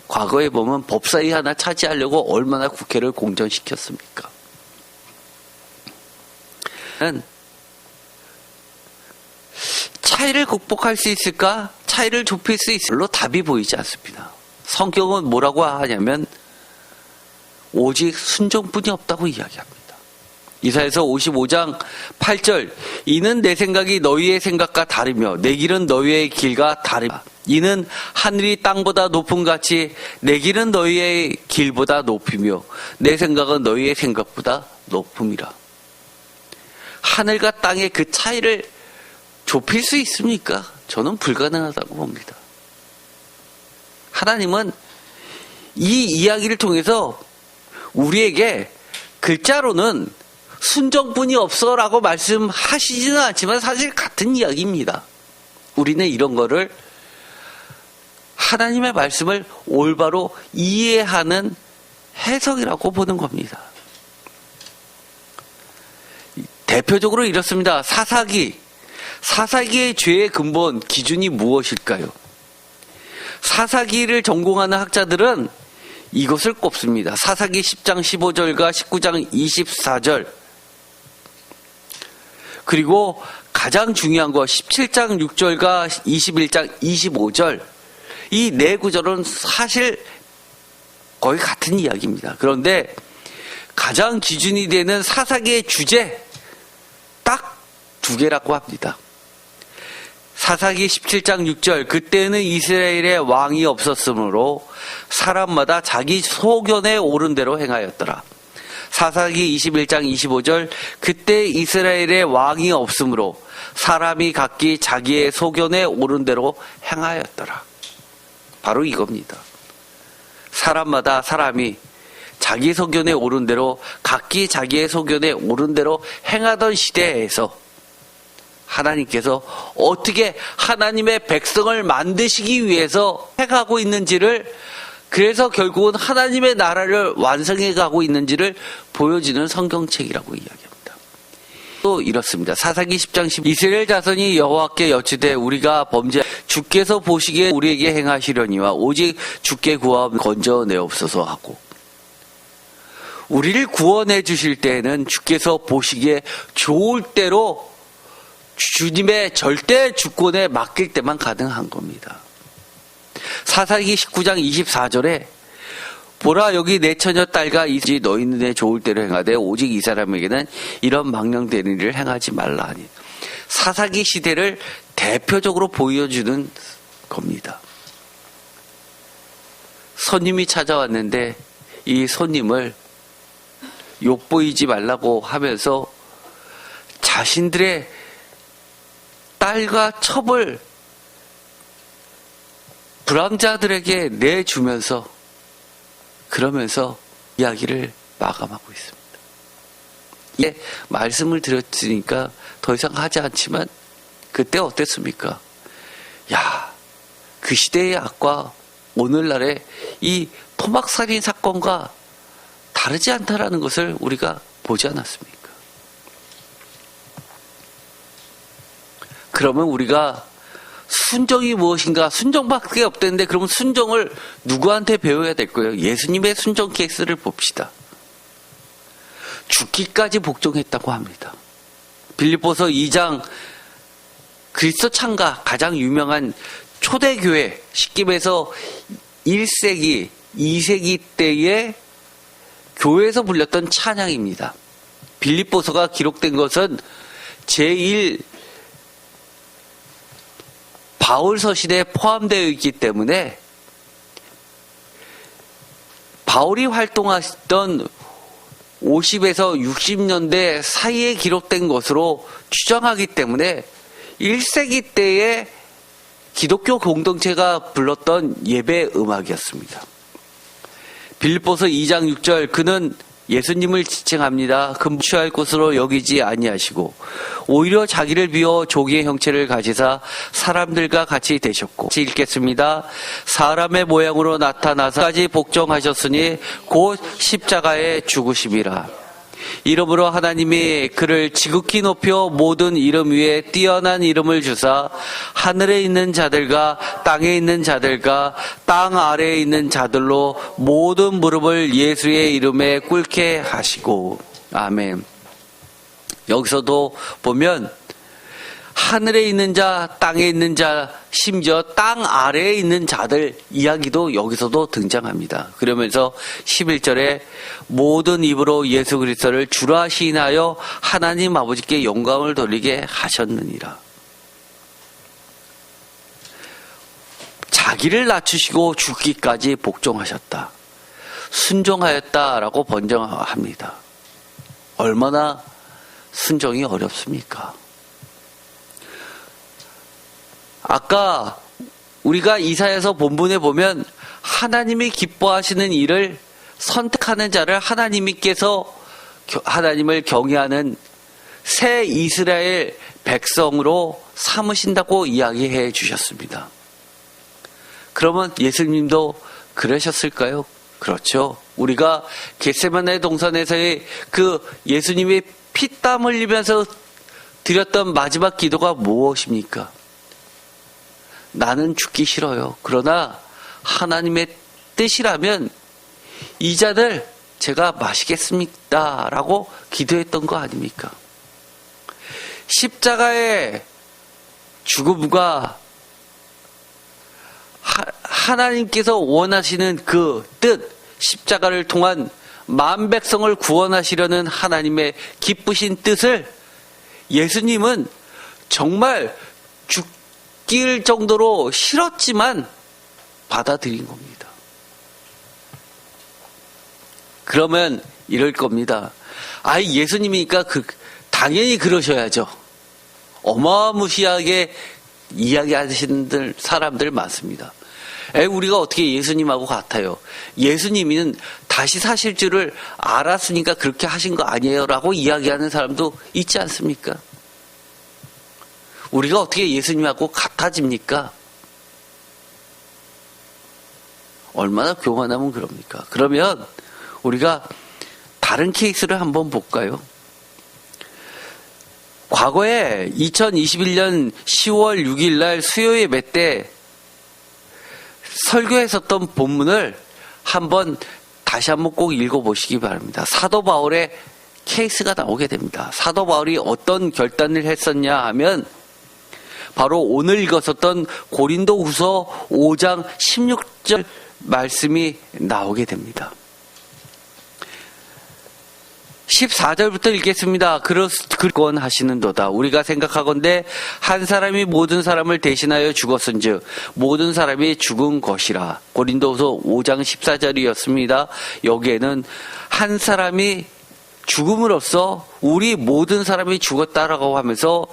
Speaker 1: 과거에 보면 법사위 하나 차지하려고 얼마나 국회를 공전시켰습니까? 차이를 극복할 수 있을까? 차이를 좁힐 수 있을까? 별로 답이 보이지 않습니다. 성경은 뭐라고 하냐면 오직 순종뿐이 없다고 이야기합니다. 이사야서 55장 8절 이는 내 생각이 너희의 생각과 다르며 내 길은 너희의 길과 다르다. 이는 하늘이 땅보다 높음 같이 내 길은 너희의 길보다 높이며 내 생각은 너희의 생각보다 높음이라. 하늘과 땅의 그 차이를 좁힐 수 있습니까? 저는 불가능하다고 봅니다. 하나님은 이 이야기를 통해서 우리에게 글자로는 순정뿐이 없어라고 말씀하시지는 않지만 사실 같은 이야기입니다. 우리는 이런 거를 하나님의 말씀을 올바로 이해하는 해석이라고 보는 겁니다. 대표적으로 이렇습니다. 사사기의 죄의 근본 기준이 무엇일까요? 사사기를 전공하는 학자들은 이것을 꼽습니다. 사사기 10장 15절과 19장 24절, 그리고 가장 중요한 거 17장 6절과 21장 25절, 이 네 구절은 사실 거의 같은 이야기입니다. 그런데 가장 기준이 되는 사사기의 주제 딱 두 개라고 합니다. 사사기 17장 6절, 그때는 이스라엘에 왕이 없었으므로 사람마다 자기 소견에 오른 대로 행하였더라. 사사기 21장 25절, 그때 이스라엘에 왕이 없으므로 사람이 각기 자기의 소견에 오른 대로 행하였더라. 바로 이겁니다. 사람마다 사람이 자기 소견에 오른 대로 각기 자기의 소견에 오른 대로 행하던 시대에서 하나님께서 어떻게 하나님의 백성을 만드시기 위해서 해가고 있는지를, 그래서 결국은 하나님의 나라를 완성해 가고 있는지를 보여주는 성경책이라고 이야기합니다. 또 이렇습니다. 사사기 10장 10, 이스라엘 자손이 여호와께 여쭈되 우리가 범죄 주께서 보시기에 우리에게 행하시려니와 오직 주께 구하며 건져내옵소서 하고, 우리를 구원해 주실 때에는 주께서 보시기에 좋을 대로 주님의 절대 주권에 맡길 때만 가능한 겁니다. 사사기 19장 24절에 보라 여기 내 처녀 딸과 이지 너희 눈에 좋을 대로 행하되 오직 이 사람에게는 이런 망령되는 일을 행하지 말라 하니, 사사기 시대를 대표적으로 보여주는 겁니다. 손님이 찾아왔는데 이 손님을 욕보이지 말라고 하면서 자신들의 딸과 첩을 불황자들에게 내주면서 그러면서 이야기를 마감하고 있습니다. 예, 말씀을 드렸으니까 더 이상 하지 않지만 그때 어땠습니까? 야, 그 시대의 악과 오늘날의 이 토막살인 사건과 다르지 않다라는 것을 우리가 보지 않았습니까? 그러면 우리가 순정이 무엇인가, 순정밖에 없다는데 그러면 순정을 누구한테 배워야 될 거예요? 예수님의 순정 케이스를 봅시다. 죽기까지 복종했다고 합니다. 빌립보서 2장, 그리스도 창가 가장 유명한 초대교회 식김에서 1세기, 2세기 때의 교회에서 불렸던 찬양입니다. 빌립보서가 기록된 것은 제1 바울 서신에 포함되어 있기 때문에 바울이 활동하던 50에서 60년대 사이에 기록된 것으로 추정하기 때문에 1세기 때의 기독교 공동체가 불렀던 예배 음악이었습니다. 빌립보서 2장 6절, 그는 예수님을 지칭합니다. 금취할 곳으로 여기지 아니하시고 오히려 자기를 비워 조기의 형체를 가지사 사람들과 같이 되셨고, 같이 읽겠습니다. 사람의 모양으로 나타나서까지 복종하셨으니 곧 십자가에 죽으심이라. 이러므로 하나님이 그를 지극히 높여 모든 이름 위에 뛰어난 이름을 주사 하늘에 있는 자들과 땅에 있는 자들과 땅 아래에 있는 자들로 모든 무릎을 예수의 이름에 꿇게 하시고. 아멘. 여기서도 보면 하늘에 있는 자, 땅에 있는 자, 심지어 땅 아래에 있는 자들 이야기도 여기서도 등장합니다. 그러면서 11절에 모든 입으로 예수 그리스도를 주라 시인하여 하나님 아버지께 영광을 돌리게 하셨느니라. 자기를 낮추시고 죽기까지 복종하셨다, 순종하였다라고 번정합니다. 얼마나 순종이 어렵습니까? 아까 우리가 이사야서 본문에 보면 하나님이 기뻐하시는 일을 선택하는 자를 하나님께서 하나님을 경외하는 새 이스라엘 백성으로 삼으신다고 이야기해 주셨습니다. 그러면 예수님도 그러셨을까요? 그렇죠. 우리가 겟세마네 동산에서의 그 예수님이 피땀 흘리면서 드렸던 마지막 기도가 무엇입니까? 나는 죽기 싫어요. 그러나 하나님의 뜻이라면 이 잔을 제가 마시겠습니다. 라고 기도했던 거 아닙니까? 십자가의 죽음과 하나님께서 원하시는 그 뜻, 십자가를 통한 만 백성을 구원하시려는 하나님의 기쁘신 뜻을 예수님은 정말 죽길 정도로 싫었지만 받아들인 겁니다. 그러면 이럴 겁니다. 예수님이니까 당연히 그러셔야죠. 어마무시하게 이야기하시는 사람들 많습니다. 우리가 어떻게 예수님하고 같아요? 예수님은 다시 사실 줄을 알았으니까 그렇게 하신 거 아니에요? 라고 이야기하는 사람도 있지 않습니까? 우리가 어떻게 예수님하고 같아집니까? 얼마나 교만하면 그럽니까? 그러면 우리가 다른 케이스를 한번 볼까요? 과거에 2021년 10월 6일 날 수요 예배 때 설교했었던 본문을 다시 한번 꼭 읽어보시기 바랍니다. 사도 바울의 케이스가 나오게 됩니다. 사도 바울이 어떤 결단을 했었냐 하면 바로 오늘 읽었었던 고린도후서 5장 16절 말씀이 나오게 됩니다. 14절부터 읽겠습니다. 그건 하시는도다. 우리가 생각하건대 한 사람이 모든 사람을 대신하여 죽었은즉 모든 사람이 죽은 것이라. 고린도후서 5장 14절이었습니다. 여기에는 한 사람이 죽음으로써 우리 모든 사람이 죽었다라고 하면서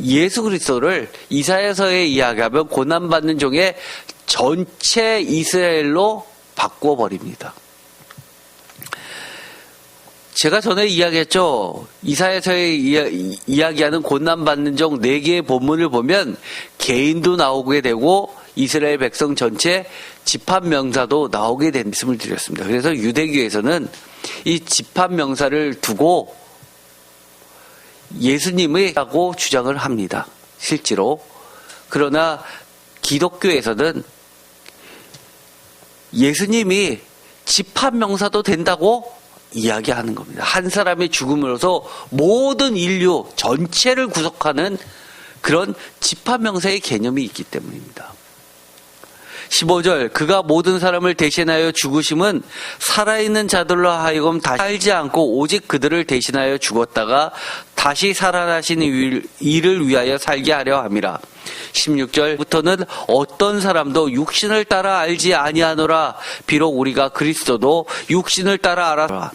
Speaker 1: 예수 그리스도를 이사야서에 이야기하면 고난받는 종의 전체 이스라엘로 바꿔버립니다. 제가 전에 이야기했죠. 이사야서에 이야기하는 고난받는 종 4개의 본문을 보면 개인도 나오게 되고 이스라엘 백성 전체 집합명사도 나오게 된 말씀을 드렸습니다. 그래서 유대교에서는 이 집합명사를 두고 예수님이라고 주장을 합니다. 실제로. 그러나 기독교에서는 예수님이 집합명사도 된다고 이야기하는 겁니다. 한 사람의 죽음으로서 모든 인류 전체를 구속하는 그런 집합명사의 개념이 있기 때문입니다. 15절 그가 모든 사람을 대신하여 죽으심은 살아있는 자들로 하여금 다시 살지 않고 오직 그들을 대신하여 죽었다가 다시 살아나신 이를 위하여 살게 하려 함이라. 16절부터는 어떤 사람도 육신을 따라 알지 아니하노라. 비록 우리가 그리스도도 육신을 따라 알아라.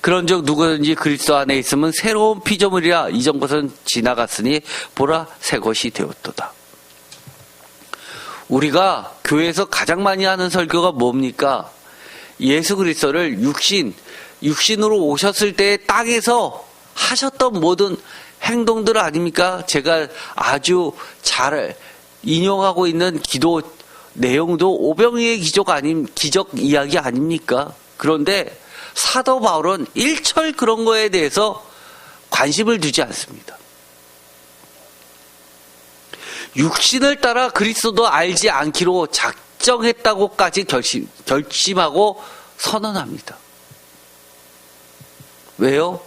Speaker 1: 그런즉 누구든지 그리스도 안에 있으면 새로운 피조물이라. 이전 것은 지나갔으니 보라 새 것이 되었도다. 우리가 교회에서 가장 많이 하는 설교가 뭡니까? 예수 그리스도를 육신으로 오셨을 때 땅에서 하셨던 모든 행동들 아닙니까? 제가 아주 잘 인용하고 있는 기도 내용도 오병이의 기적 이야기 아닙니까? 그런데 사도 바울은 일철 그런 거에 대해서 관심을 두지 않습니다. 육신을 따라 그리스도도 알지 않기로 작정했다고까지 결심하고 선언합니다. 왜요?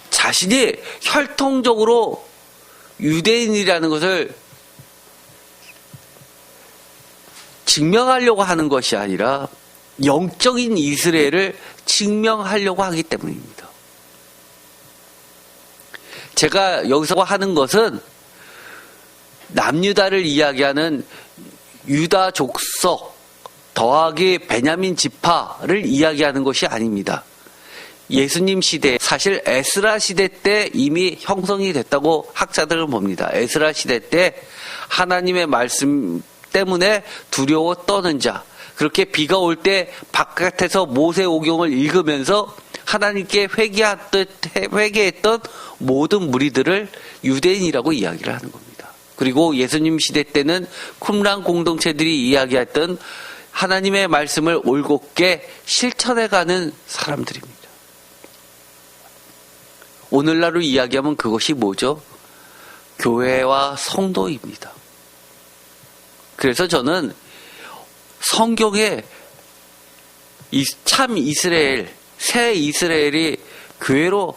Speaker 1: 자신이 혈통적으로 유대인이라는 것을 증명하려고 하는 것이 아니라 영적인 이스라엘을 증명하려고 하기 때문입니다. 제가 여기서 하는 것은 남유다를 이야기하는 유다 족속 더하기 베냐민 지파를 이야기하는 것이 아닙니다. 예수님 시대, 사실 에스라 시대 때 이미 형성이 됐다고 학자들은 봅니다. 에스라 시대 때 하나님의 말씀 때문에 두려워 떠는 자, 그렇게 비가 올 때 바깥에서 모세오경을 읽으면서 하나님께 회개했던 모든 무리들을 유대인이라고 이야기를 하는 겁니다. 그리고 예수님 시대 때는 쿰란 공동체들이 이야기했던 하나님의 말씀을 올곧게 실천해가는 사람들입니다. 오늘날로 이야기하면 그것이 뭐죠? 교회와 성도입니다. 그래서 저는 성경에 참 이스라엘, 새 이스라엘이 교회로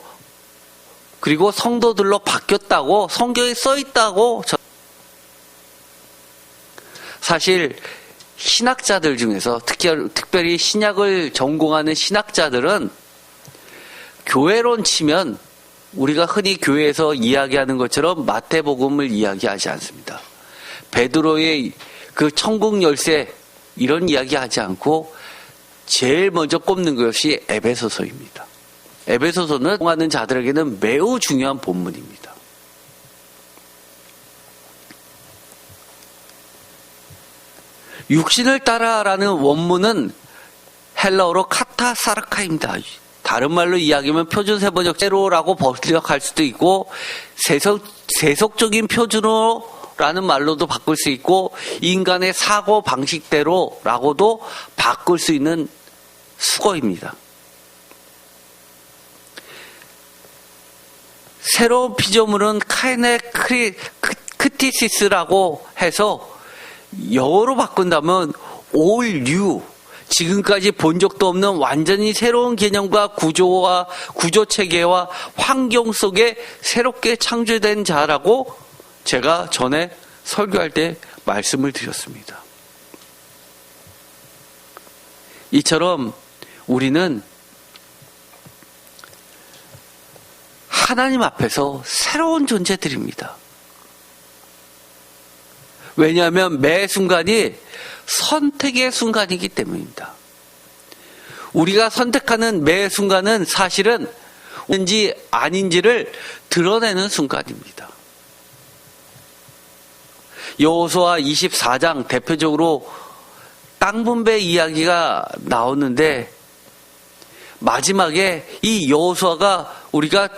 Speaker 1: 그리고 성도들로 바뀌었다고 성경에 써 있다고 사실 신학자들 중에서 특별히 신약을 전공하는 신학자들은 교회론 치면 우리가 흔히 교회에서 이야기하는 것처럼 마태복음을 이야기하지 않습니다. 베드로의 그 천국 열쇠 이런 이야기하지 않고 제일 먼저 꼽는 것이 에베소서입니다. 에베소서는 하는 자들에게는 매우 중요한 본문입니다. 육신을 따라라는 원문은 헬라어로 카타사르카입니다. 다른 말로 이야기하면 표준세번역제로라고 번역할 수도 있고 세속적인 표준어라는 말로도 바꿀 수 있고 인간의 사고 방식대로라고도 바꿀 수 있는 수거입니다. 새로운 피조물은 카이네크티시스라고 해서 영어로 바꾼다면 all new, 지금까지 본 적도 없는 완전히 새로운 개념과 구조 체계와 환경 속에 새롭게 창조된 자라고 제가 전에 설교할 때 말씀을 드렸습니다. 이처럼 우리는 하나님 앞에서 새로운 존재들입니다. 왜냐하면 매 순간이 선택의 순간이기 때문입니다. 우리가 선택하는 매 순간은 사실은 뭔지 아닌지를 드러내는 순간입니다. 여호수아 24장 대표적으로 땅 분배 이야기가 나오는데 마지막에 이 여호수아가 우리가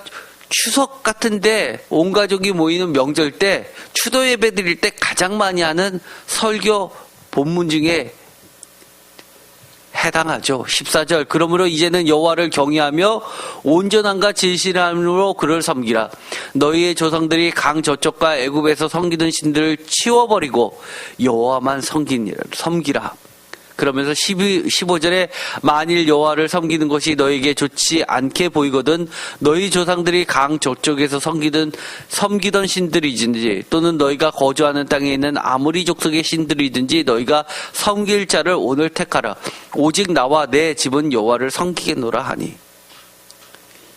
Speaker 1: 추석 같은데 온 가족이 모이는 명절 때 추도 예배 드릴 때 가장 많이 하는 설교 본문 중에 해당하죠. 14절 그러므로 이제는 여호와를 경외하며 온전함과 진실함으로 그를 섬기라. 너희의 조상들이 강 저쪽과 애굽에서 섬기던 신들을 치워버리고 여호와만 섬기라. 그러면서 15절에 만일 여호와를 섬기는 것이 너에게 좋지 않게 보이거든 너희 조상들이 강 저쪽에서 섬기던 신들이든지 또는 너희가 거주하는 땅에 있는 아무리 족속의 신들이든지 너희가 섬길 자를 오늘 택하라. 오직 나와 내 집은 여호와를 섬기겠노라 하니.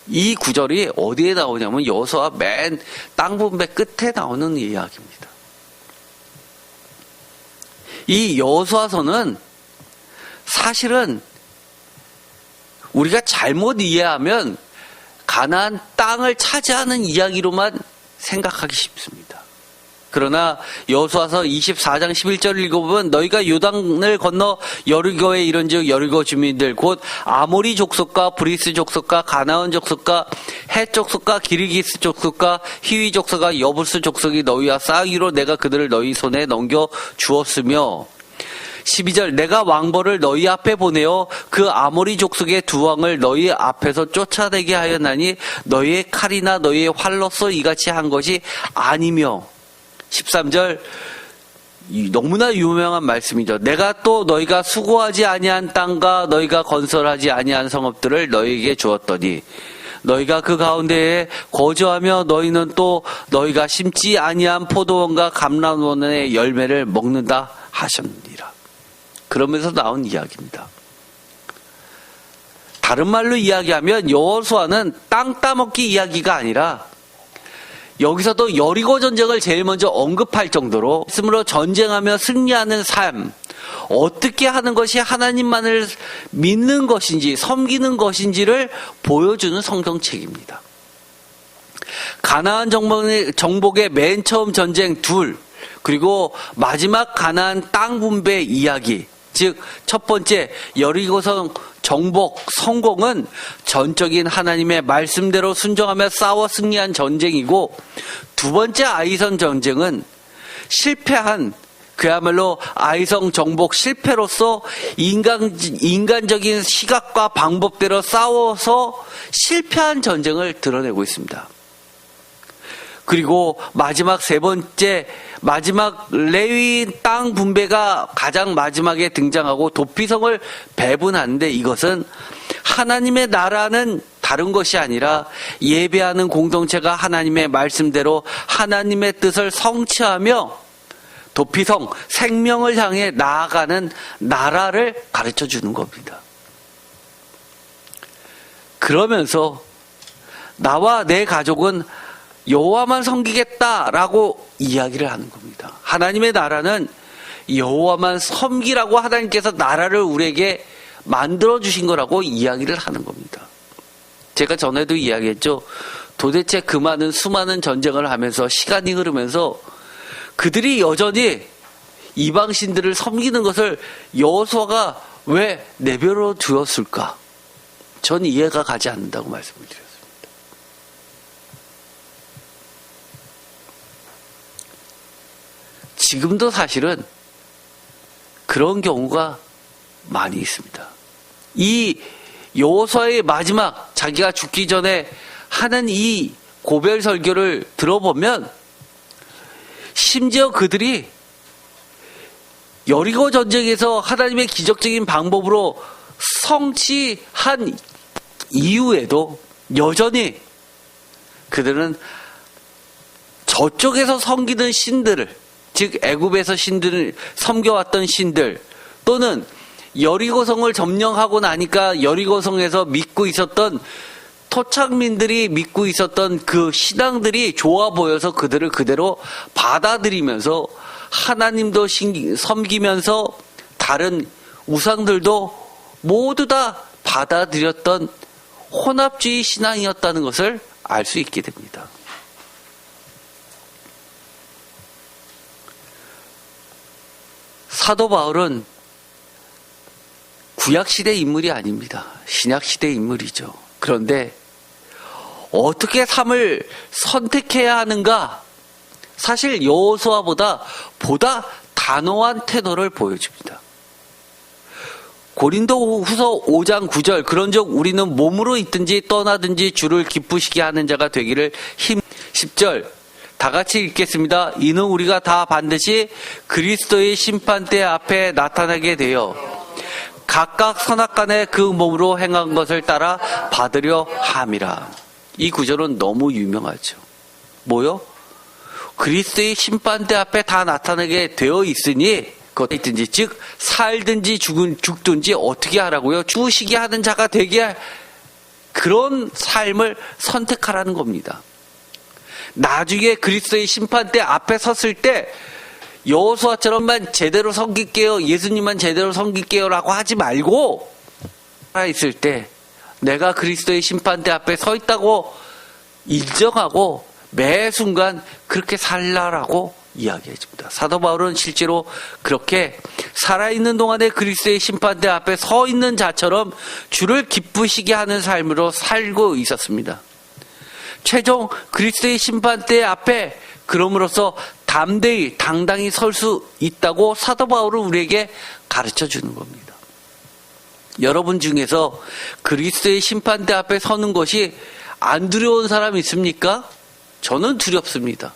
Speaker 1: 이 구절이 어디에 나오냐면 여호수아 맨 땅 분배 끝에 나오는 이야기입니다. 이 여호수아서는 사실은 우리가 잘못 이해하면 가나안 땅을 차지하는 이야기로만 생각하기 쉽습니다. 그러나 여호수아서 24장 11절을 읽어보면 너희가 요단을 건너 여리고에 이른즉 여리고 주민들 곧 아모리 족속과 브리스 족속과 가나안 족속과 헷 족속과 기르기스 족속과 히위 족속과 여부스 족속이 너희와 싸우기로 내가 그들을 너희 손에 넘겨 주었으며 12절 내가 왕벌을 너희 앞에 보내어 그 아모리 족속의 두 왕을 너희 앞에서 쫓아내게 하였나니 너희의 칼이나 너희의 활로서 이같이 한 것이 아니며 13절 너무나 유명한 말씀이죠. 내가 또 너희가 수고하지 아니한 땅과 너희가 건설하지 아니한 성읍들을 너희에게 주었더니 너희가 그 가운데에 거주하며 너희는 또 너희가 심지 아니한 포도원과 감람원의 열매를 먹는다 하셨느니라. 그러면서 나온 이야기입니다. 다른 말로 이야기하면 여호수아는 땅 따먹기 이야기가 아니라 여기서도 여리고 전쟁을 제일 먼저 언급할 정도로 말씀으로 전쟁하며 승리하는 삶, 어떻게 하는 것이 하나님만을 믿는 것인지 섬기는 것인지를 보여주는 성경책입니다. 가나안 정복의 맨 처음 전쟁 둘, 그리고 마지막 가나안 땅 분배 이야기, 즉 첫 번째 여리고성 정복 성공은 전적인 하나님의 말씀대로 순종하며 싸워 승리한 전쟁이고, 두 번째 아이성 전쟁은 실패한, 그야말로 아이성 정복 실패로서 인간적인 시각과 방법대로 싸워서 실패한 전쟁을 드러내고 있습니다. 그리고 마지막 세 번째, 마지막 레위 땅 분배가 가장 마지막에 등장하고 도피성을 배분하는데, 이것은 하나님의 나라는 다른 것이 아니라 예배하는 공동체가 하나님의 말씀대로 하나님의 뜻을 성취하며 도피성, 생명을 향해 나아가는 나라를 가르쳐 주는 겁니다. 그러면서 나와 내 가족은 여호와만 섬기겠다라고 이야기를 하는 겁니다. 하나님의 나라는 여호와만 섬기라고 하나님께서 나라를 우리에게 만들어 주신 거라고 이야기를 하는 겁니다. 제가 전에도 이야기했죠. 도대체 그 많은 수많은 전쟁을 하면서 시간이 흐르면서 그들이 여전히 이방신들을 섬기는 것을 여호수아가 왜 내버려 두었을까? 전 이해가 가지 않는다고 말씀을 드렸습니다. 지금도 사실은 그런 경우가 많이 있습니다. 이 여호수아의 마지막, 자기가 죽기 전에 하는 이 고별 설교를 들어보면 심지어 그들이 여리고 전쟁에서 하나님의 기적적인 방법으로 성취한 이후에도 여전히 그들은 저쪽에서 섬기는 신들을, 즉 애굽에서 신들을 섬겨왔던 신들, 또는 여리고성을 점령하고 나니까 여리고성에서 믿고 있었던 토착민들이 믿고 있었던 그 신앙들이 좋아 보여서 그들을 그대로 받아들이면서 하나님도 섬기면서 다른 우상들도 모두 다 받아들였던 혼합주의 신앙이었다는 것을 알 수 있게 됩니다. 사도 바울은 구약시대 인물이 아닙니다. 신약시대 인물이죠. 그런데 어떻게 삶을 선택해야 하는가? 사실 여호수아보다 보다 단호한 태도를 보여줍니다. 고린도후서 5장 9절, 그런즉 우리는 몸으로 있든지 떠나든지 주를 기쁘시게 하는 자가 되기를 10절 다 같이 읽겠습니다. 이는 우리가 다 반드시 그리스도의 심판대 앞에 나타나게 되어 각각 선악간에 그 몸으로 행한 것을 따라 받으려 함이라. 이 구절은 너무 유명하죠. 뭐요? 그리스도의 심판대 앞에 다 나타나게 되어 있으니 그것이 있든지, 즉 살든지 죽든지 어떻게 하라고요? 죽으시게 하는 자가 되게, 그런 삶을 선택하라는 겁니다. 나중에 그리스도의 심판대 앞에 섰을 때 여호수아처럼만 제대로 섬길게요, 예수님만 제대로 섬길게요 라고 하지 말고, 살아있을 때 내가 그리스도의 심판대 앞에 서 있다고 인정하고 매 순간 그렇게 살라라고 이야기해 줍니다. 사도 바울은 실제로 그렇게 살아있는 동안에 그리스도의 심판대 앞에 서 있는 자처럼 주를 기쁘시게 하는 삶으로 살고 있었습니다. 최종 그리스도의 심판대 앞에 그럼으로써 담대히 당당히 설 수 있다고 사도 바울은 우리에게 가르쳐 주는 겁니다. 여러분 중에서 그리스도의 심판대 앞에 서는 것이 안 두려운 사람 있습니까? 저는 두렵습니다.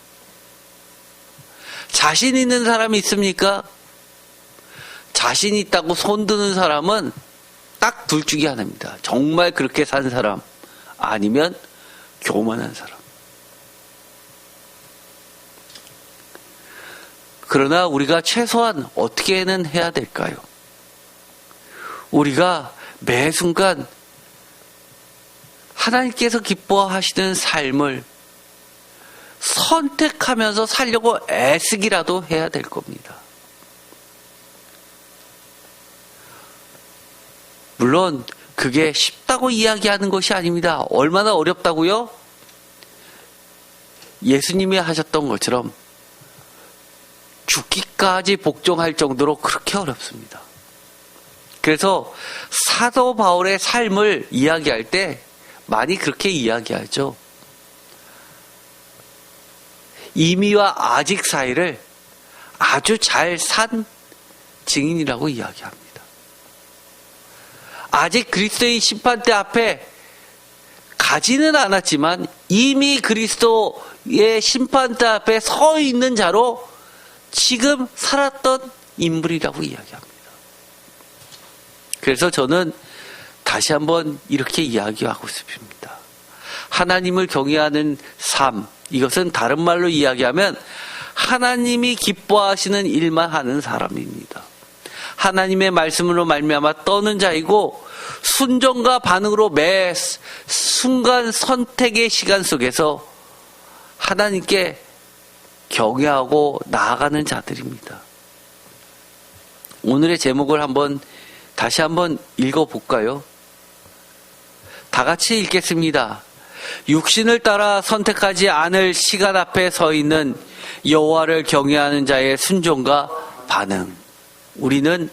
Speaker 1: 자신 있는 사람이 있습니까? 자신 있다고 손드는 사람은 딱 둘 중에 하나입니다. 정말 그렇게 산 사람, 아니면 교만한 사람. 그러나 우리가 최소한 어떻게는 해야 될까요? 우리가 매 순간 하나님께서 기뻐하시는 삶을 선택하면서 살려고 애쓰기라도 해야 될 겁니다. 물론 그게 쉽다고 이야기하는 것이 아닙니다. 얼마나 어렵다고요? 예수님이 하셨던 것처럼 죽기까지 복종할 정도로 그렇게 어렵습니다. 그래서 사도 바울의 삶을 이야기할 때 많이 그렇게 이야기하죠. 이미와 아직 사이를 아주 잘 산 증인이라고 이야기합니다. 아직 그리스도의 심판대 앞에 가지는 않았지만 이미 그리스도의 심판대 앞에 서 있는 자로 지금 살았던 인물이라고 이야기합니다. 그래서 저는 다시 한번 이렇게 이야기하고 싶습니다. 하나님을 경외하는 삶, 이것은 다른 말로 이야기하면 하나님이 기뻐하시는 일만 하는 사람입니다. 하나님의 말씀으로 말미암아 떠는 자이고 순종과 반응으로 매 순간 선택의 시간 속에서 하나님께 경외하고 나아가는 자들입니다. 오늘의 제목을 다시 한번 읽어볼까요? 다 같이 읽겠습니다. 육신을 따라 선택하지 않을 시간 앞에 서 있는 여호와를 경외하는 자의 순종과 반응. 우리는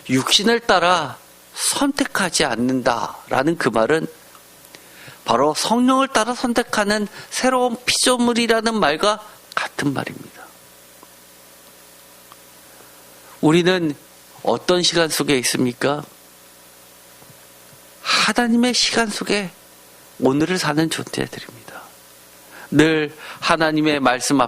Speaker 1: 육신을 따라 선택하지 않는다라는 그 말은 바로 성령을 따라 선택하는 새로운 피조물이라는 말과 같은 말입니다. 우리는 어떤 시간 속에 있습니까? 하나님의 시간 속에 오늘을 사는 존재들입니다. 늘 하나님의 말씀 앞에